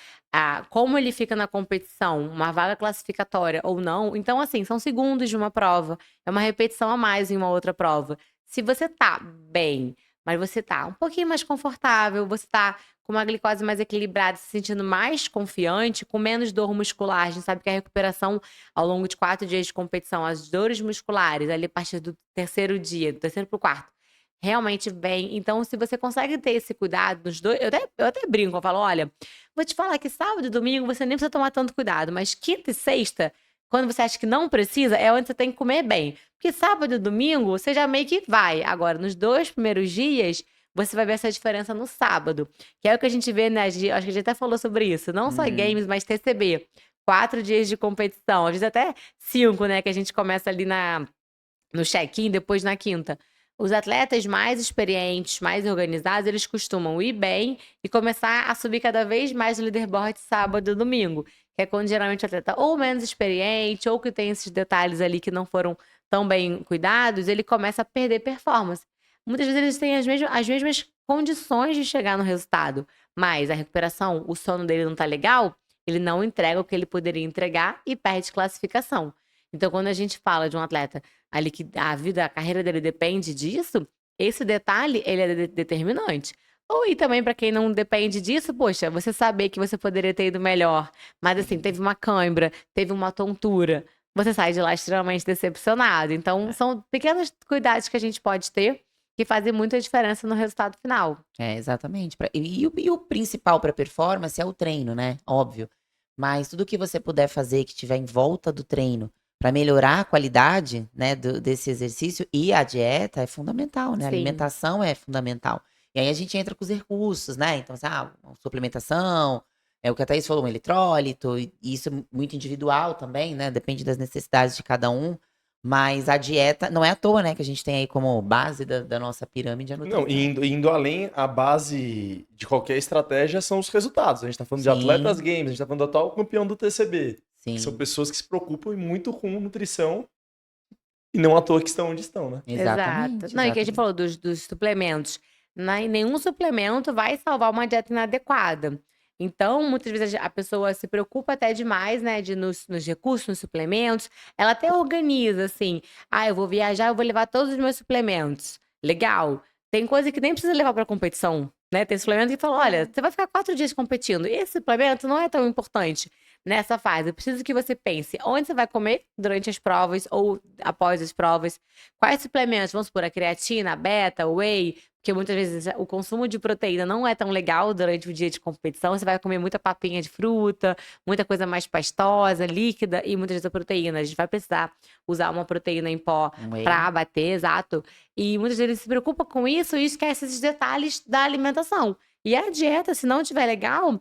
como ele fica na competição, uma vaga classificatória ou não. Então, assim, são segundos de uma prova, é uma repetição a mais em uma outra prova. Se você tá bem, mas você tá um pouquinho mais confortável, você tá com uma glicose mais equilibrada, se sentindo mais confiante, com menos dor muscular. A gente sabe que a recuperação ao longo de 4 dias de competição, as dores musculares, ali a partir do terceiro dia, do terceiro pro quarto, realmente vem. Então, se você consegue ter esse cuidado nos dois, eu até brinco, eu falo, olha, vou te falar que sábado e domingo você nem precisa tomar tanto cuidado, mas quinta e sexta, quando você acha que não precisa, é onde você tem que comer bem. Porque sábado e domingo, você já meio que vai. Agora, nos 2 primeiros dias, você vai ver essa diferença no sábado. Que é o que a gente vê, né? Acho que a gente até falou sobre isso. Não só games, mas TCB. 4 dias de competição. Às vezes até 5, né? Que a gente começa ali no check-in, depois na quinta. Os atletas mais experientes, mais organizados, eles costumam ir bem e começar a subir cada vez mais no leaderboard sábado e domingo. Que é quando geralmente o atleta ou menos experiente, ou que tem esses detalhes ali que não foram tão bem cuidados, ele começa a perder performance. Muitas vezes eles têm as mesmas condições de chegar no resultado, mas a recuperação, o sono dele não tá legal, ele não entrega o que ele poderia entregar e perde classificação. Então, quando a gente fala de um atleta ali que a carreira dele depende disso, esse detalhe, ele é determinante. Ou e também para quem não depende disso, poxa, você saber que você poderia ter ido melhor, mas assim, teve uma cãibra, teve uma tontura, você sai de lá extremamente decepcionado. Então, são pequenos cuidados que a gente pode ter que fazem muita diferença no resultado final. Exatamente. E o principal para performance é o treino, né? Óbvio. Mas tudo que você puder fazer que estiver em volta do treino para melhorar a qualidade, né, desse exercício e a dieta é fundamental, né? A Sim. alimentação é fundamental. E aí a gente entra com os recursos, né? Então, assim, uma suplementação, é o que a Thaís falou, um eletrólito, e isso é muito individual também, né? Depende das necessidades de cada um. Mas a dieta, não é à toa, né, que a gente tem aí como base da nossa pirâmide a nutrição. Não, indo além, a base de qualquer estratégia são os resultados. A gente tá falando de atletas Sim, games, a gente tá falando do atual campeão do TCB. Que são sim, pessoas que se preocupam muito com nutrição e não à toa que estão onde estão, né? exatamente, Não, e que a gente exatamente. falou dos suplementos. Nenhum suplemento vai salvar uma dieta inadequada. Então, muitas vezes a pessoa se preocupa até demais, né, nos recursos, nos suplementos. Ela até organiza assim: "Ah, eu vou viajar, eu vou levar todos os meus suplementos". Legal. Tem coisa que nem precisa levar para competição, né. Tem suplemento que fala: "Olha, você vai ficar 4 dias competindo, esse suplemento não é tão importante nessa fase. Eu preciso que você pense onde você vai comer durante as provas ou após as provas, quais suplementos, vamos supor, a creatina, a beta, o whey, porque muitas vezes o consumo de proteína não é tão legal durante o dia de competição. Você vai comer muita papinha de fruta, muita coisa mais pastosa, líquida e muitas vezes a proteína. A gente vai precisar usar uma proteína em pó Um whey. para abater, exato. E muitas vezes se preocupa com isso e esquece esses detalhes da alimentação. E a dieta, se não estiver legal,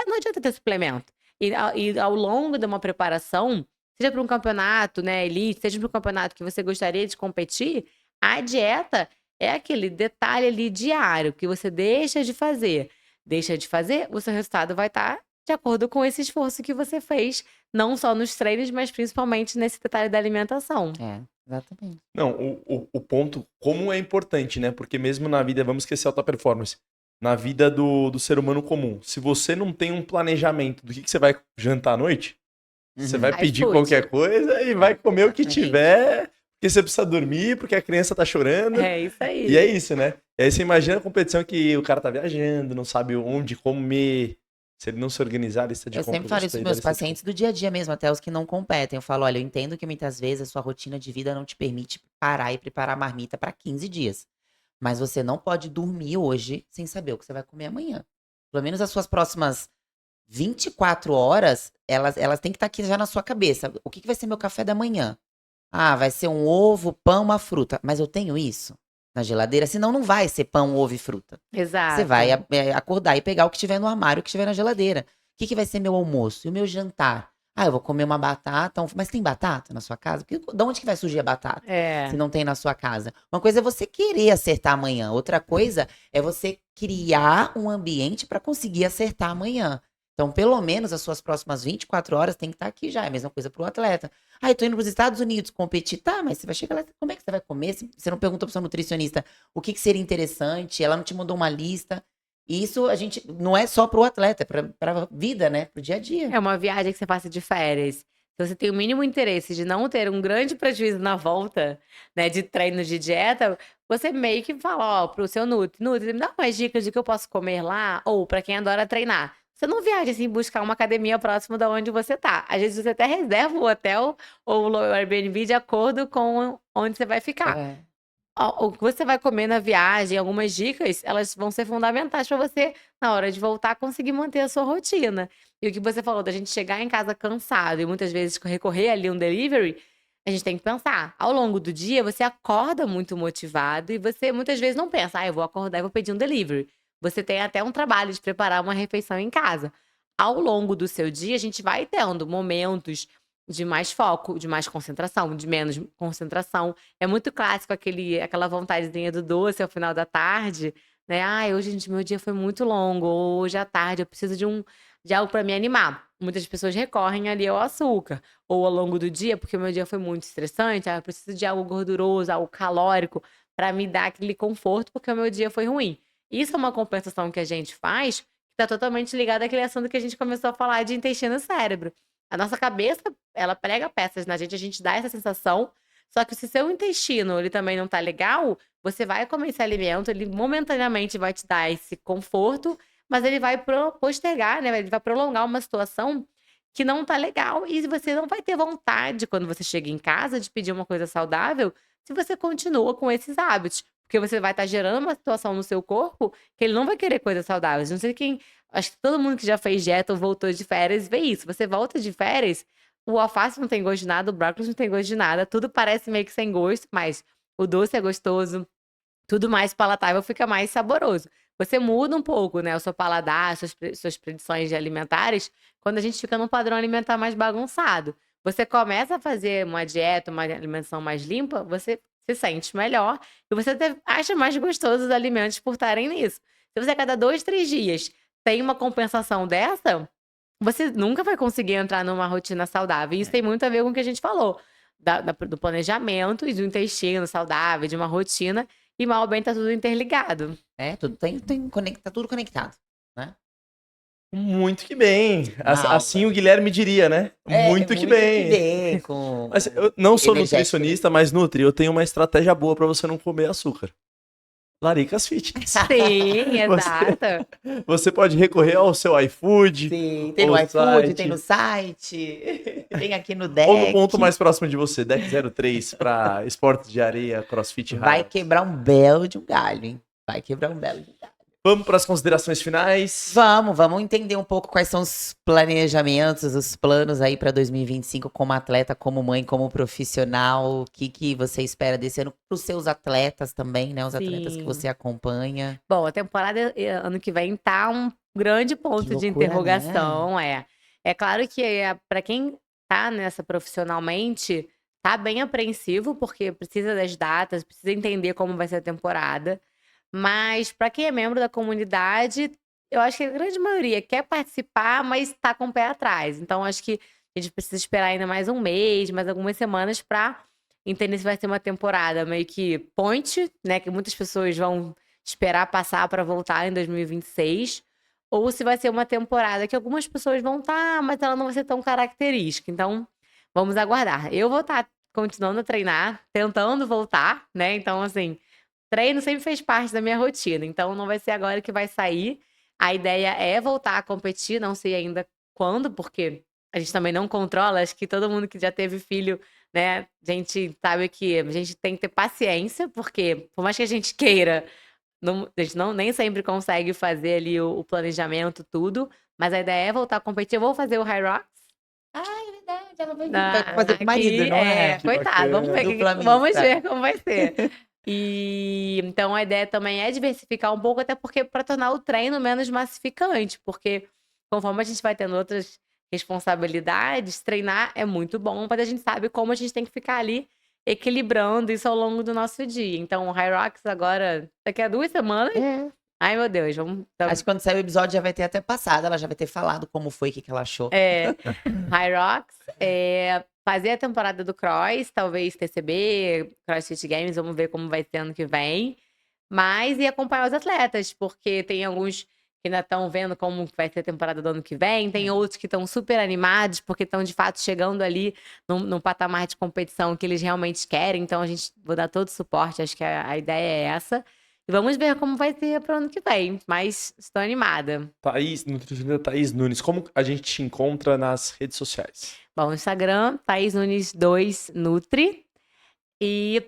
não adianta ter suplemento. E ao longo de uma preparação, seja para um campeonato, né, elite, seja para um campeonato que você gostaria de competir, a dieta é aquele detalhe ali diário que você deixa de fazer. Deixa de fazer, o seu resultado vai estar de acordo com esse esforço que você fez, não só nos treinos, mas principalmente nesse detalhe da alimentação. É, exatamente. Não, o ponto, como é importante, né? Porque mesmo na vida, vamos esquecer a alta performance, na vida do ser humano comum, se você não tem um planejamento do que você vai jantar à noite, você Uhum. vai pedir iFood. qualquer coisa e vai comer o que Exatamente. tiver, porque você precisa dormir, porque a criança tá chorando. É isso aí. E é isso, né? E aí você imagina a competição que o cara tá viajando, não sabe onde comer. Se ele não se organizar, a lista de Eu sempre compras falo vai isso sair para da meus lista de pacientes do dia a dia mesmo, até os que não competem. Eu falo: "Olha, eu entendo que muitas vezes a sua rotina de vida não te permite parar e preparar a marmita para 15 dias, mas você não pode dormir hoje sem saber o que você vai comer amanhã. Pelo menos as suas próximas 24 horas, elas têm que estar aqui já na sua cabeça. O que que vai ser meu café da manhã? Ah, vai ser um ovo, pão, uma fruta. Mas eu tenho isso na geladeira? Senão não vai ser pão, ovo e fruta. Você vai Exato. acordar e pegar o que tiver no armário, o que tiver na geladeira. O que que vai ser meu almoço? E o meu jantar? Ah, eu vou comer uma batata, mas tem batata na sua casa? Porque de onde que vai surgir a batata, se É. não tem na sua casa? Uma coisa é você querer acertar amanhã, outra coisa é você criar um ambiente para conseguir acertar amanhã. Então, pelo menos as suas próximas 24 horas tem que estar aqui já. É a mesma coisa para o atleta. Ah, eu tô indo para os Estados Unidos competir. Tá, mas você vai chegar lá, como é que você vai comer? Você não perguntou para sua nutricionista o que que seria interessante, ela não te mandou uma lista. E isso a gente não é só pro atleta, é pra vida, né? Pro dia a dia. É uma viagem que você passa de férias. Se você tem o mínimo interesse de não ter um grande prejuízo na volta, né, de treino de dieta, você meio que fala, ó, para o seu Nutri, me dá umas dicas de que eu posso comer lá, ou para quem adora treinar. Você não viaja assim buscar uma academia próxima da onde você tá. Às vezes você até reserva o hotel ou o Airbnb de acordo com onde você vai ficar. É. O que você vai comer na viagem, algumas dicas, elas vão ser fundamentais para você, na hora de voltar, conseguir manter a sua rotina. E o que você falou da gente chegar em casa cansado e muitas vezes recorrer ali um delivery, a gente tem que pensar, ao longo do dia você acorda muito motivado e você muitas vezes não pensa: "Ah, eu vou acordar e vou pedir um delivery". Você tem até um trabalho de preparar uma refeição em casa. Ao longo do seu dia, a gente vai tendo momentos de mais foco, de mais concentração, de menos concentração. É muito clássico aquela vontadezinha do doce ao final da tarde, né, "Ai, hoje, gente, meu dia foi muito longo", ou "Hoje à tarde eu preciso de algo para me animar". Muitas pessoas recorrem ali ao açúcar. Ou ao longo do dia, porque o meu dia foi muito estressante, eu preciso de algo gorduroso, algo calórico, para me dar aquele conforto, porque o meu dia foi ruim. Isso é uma compensação que a gente faz, que está totalmente ligada àquele assunto que a gente começou a falar de intestino e cérebro. A nossa cabeça, ela prega peças na gente dá essa sensação, só que se seu intestino, ele também não tá legal, você vai comer esse alimento, ele momentaneamente vai te dar esse conforto, mas ele vai postergar, né, ele vai prolongar uma situação que não tá legal e você não vai ter vontade, quando você chega em casa, de pedir uma coisa saudável, se você continua com esses hábitos. Porque você vai estar gerando uma situação no seu corpo que ele não vai querer coisas saudáveis. Não sei quem. Acho que todo mundo que já fez dieta ou voltou de férias vê isso. Você volta de férias, o alface não tem gosto de nada, o brócolis não tem gosto de nada, tudo parece meio que sem gosto, mas o doce é gostoso, tudo mais palatável fica mais saboroso. Você muda um pouco, né, o seu paladar, suas predições de alimentares, quando a gente fica num padrão alimentar mais bagunçado. Você começa a fazer uma dieta, uma alimentação mais limpa, você se sente melhor e você até acha mais gostoso os alimentos por estarem nisso. Se você a cada 2, 3 dias tem uma compensação dessa, você nunca vai conseguir entrar numa rotina saudável. E isso tem muito a ver com o que a gente falou, do planejamento e do intestino saudável, de uma rotina, e mal ou bem tá tudo interligado. É, tudo tá tudo conectado, né? Muito que bem. Uma Assim aula. o Guilherme diria, né? Muito que bem. bem, com Mas eu não sou energético. nutricionista, mas Nutri, eu tenho uma estratégia boa pra você não comer açúcar. Laricas Fitness. Sim, Você, exato. você pode recorrer ao seu iFood, Sim, tem no ou iFood, tem site, no site, tem aqui no ou no ponto deck. mais próximo de você, Deck 03, para esportes de areia, CrossFit Vai Highlands. quebrar um belo de um galho, hein? Vai quebrar um belo de um galho. Vamos para as considerações finais. Vamos entender um pouco quais são os planejamentos, os planos aí para 2025 como atleta, como mãe, como profissional. O que você espera desse ano para os seus atletas também, né? Os atletas que Sim. você acompanha. Bom, a temporada ano que vem tá um grande ponto de loucura, né? interrogação, é. É claro que para quem tá nessa profissionalmente, tá bem apreensivo, porque precisa das datas, precisa entender como vai ser a temporada. Mas para quem é membro da comunidade, eu acho que a grande maioria quer participar, mas tá com o pé atrás. Então acho que a gente precisa esperar ainda mais um mês, mais algumas semanas para entender se vai ser uma temporada meio que point, né, que muitas pessoas vão esperar passar para voltar em 2026, ou se vai ser uma temporada que algumas pessoas vão estar, mas ela não vai ser tão característica. Então, vamos aguardar. Eu vou estar continuando a treinar, tentando voltar, né? Então, assim, treino sempre fez parte da minha rotina, então não vai ser agora que vai sair. A ideia é voltar a competir, não sei ainda quando, porque a gente também não controla. Acho que todo mundo que já teve filho, né, a gente sabe que a gente tem que ter paciência, porque por mais que a gente queira, a gente nem sempre consegue fazer ali o planejamento, tudo. Mas a ideia é voltar a competir. Eu vou fazer o High Rocks. Ah, é verdade, ela vai fazer com o marido, Aqui, não é? Que coitado, vamos bacana. ver, Dupla vamos mista. ver como vai ser. E então a ideia também é diversificar um pouco, até porque para tornar o treino menos massificante, porque conforme a gente vai tendo outras responsabilidades, treinar é muito bom, mas a gente sabe como a gente tem que ficar ali equilibrando isso ao longo do nosso dia. Então, o High Rocks agora, daqui a 2 semanas. É. Ai, meu Deus, vamos. Acho que quando sair o episódio já vai ter até passado, ela já vai ter falado como foi, o que ela achou. High Rocks, fazer a temporada do Cross, talvez TCB, CrossFit Games, vamos ver como vai ser ano que vem. Mas e acompanhar os atletas, porque tem alguns que ainda estão vendo como vai ser a temporada do ano que vem, tem outros que estão super animados, porque estão de fato chegando ali num patamar de competição que eles realmente querem. Então a gente vou dar todo o suporte, acho que a ideia é essa. E vamos ver como vai ser para o ano que vem. Mas estou animada. Thaís, nutricionista Thaís Nunes, como a gente te encontra nas redes sociais? Bom, no Instagram, Thaís Nunes 2 Nutri. E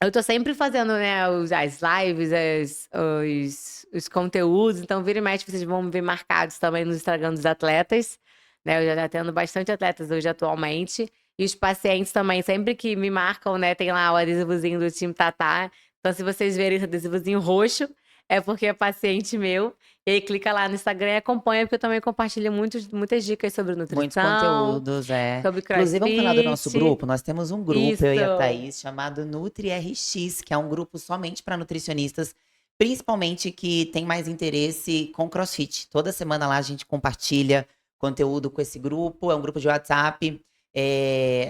eu tô sempre fazendo, né, as lives, os conteúdos. Então, vira e mexe, vocês vão me ver marcados também no Instagram dos atletas. Né? Eu já atendo bastante atletas hoje atualmente. E os pacientes também, sempre que me marcam, né, tem lá o adesivozinho do time Tatá. Então, se vocês verem esse adesivozinho roxo, é porque é paciente meu. E aí, clica lá no Instagram e acompanha, porque eu também compartilho muitas dicas sobre Muitos nutrição, conteúdos, é. sobre Inclusive, vamos falar do nosso crossfit. grupo? Nós temos um grupo, eu e a Isso. Thaís, chamado NutriRX, que é um grupo somente para nutricionistas, principalmente que tem mais interesse com CrossFit. Toda semana lá a gente compartilha conteúdo com esse grupo, é um grupo de WhatsApp.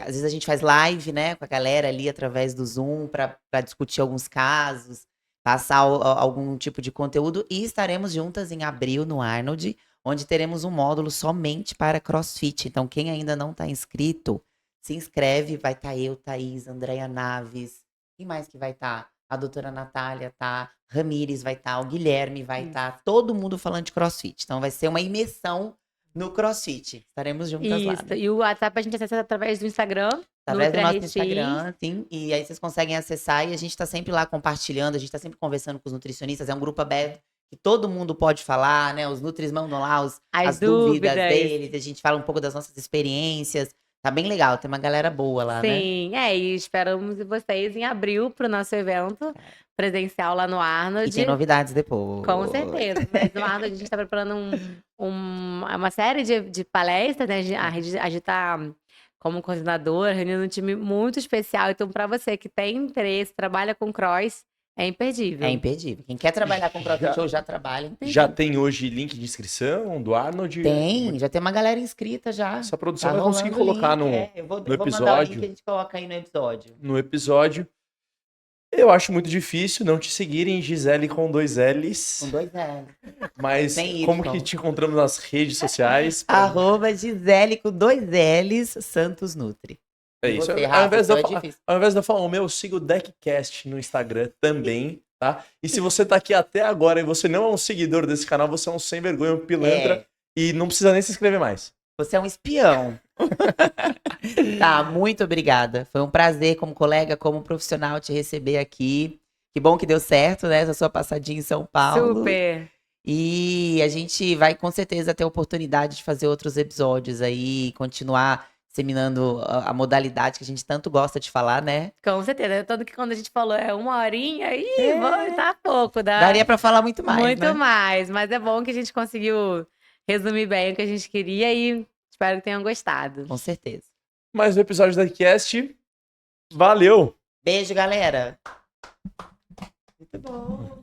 Às vezes a gente faz live, né, com a galera ali através do Zoom para discutir alguns casos, passar algum tipo de conteúdo. E estaremos juntas em abril no Arnold, onde teremos um módulo somente para CrossFit. Então, quem ainda não está inscrito, se inscreve. Vai estar eu, Thaís, Andréia Naves. Quem mais que vai estar? A doutora Natália tá, Ramires vai estar, o Guilherme vai estar, todo mundo falando de CrossFit. Então, vai ser uma imersão no CrossFit. Estaremos juntas lá. Isso. Né? E o WhatsApp a gente acessa através do Instagram. Através do nosso NutriRX. Instagram, sim. E aí vocês conseguem acessar e a gente está sempre lá compartilhando, a gente está sempre conversando com os nutricionistas. É um grupo aberto que todo mundo pode falar, né? Os nutris mandam lá as dúvidas deles, a gente fala um pouco das nossas experiências. Tá bem legal, tem uma galera boa lá, né? Sim, e esperamos vocês em abril para o nosso evento presencial lá no Arnold. E tem novidades depois. Com certeza. Mas no Arnold a gente está preparando uma série de palestras, né? A gente está como coordenadora, reunindo um time muito especial. Então, para você que tem interesse, trabalha com cross, é imperdível. É imperdível. Quem quer trabalhar com CrossFit ou já trabalha, imperdível. Já tem hoje link de inscrição do Arnold? Tem, já tem uma galera inscrita já. Essa produção Tá vai conseguir rolando o colocar link, no eu vou episódio. mandar o link que a gente coloca aí no episódio. No episódio. Eu acho muito difícil não te seguirem, Gisele com 2 L's. Com 2 L's. Mas Sem como Y. que te encontramos nas redes sociais? Arroba Gisele com 2 L's, Santos Nutri. É E isso. você, Ao Rafa, invés, de eu então é fa- difícil. ao invés de eu falar o meu, eu sigo o Deckcast no Instagram também, tá? E se você tá aqui até agora e você não é um seguidor desse canal, você é um sem vergonha, um pilantra, É, e não precisa nem se inscrever mais. você é um espião. Tá, muito obrigada. Foi um prazer como colega, como profissional te receber aqui. Que bom que deu certo, né? Essa sua passadinha em São Paulo. Super. E a gente vai com certeza ter a oportunidade de fazer outros episódios aí, continuar disseminando a modalidade que a gente tanto gosta de falar, né? Com certeza. Tanto que quando a gente falou 1 horinha, tá pouco. Daria pra falar muito mais, Muito né? mais. Mas é bom que a gente conseguiu resumir bem o que a gente queria e espero que tenham gostado. Com certeza. Mais um episódio do Deckcast. Valeu! Beijo, galera. Muito bom.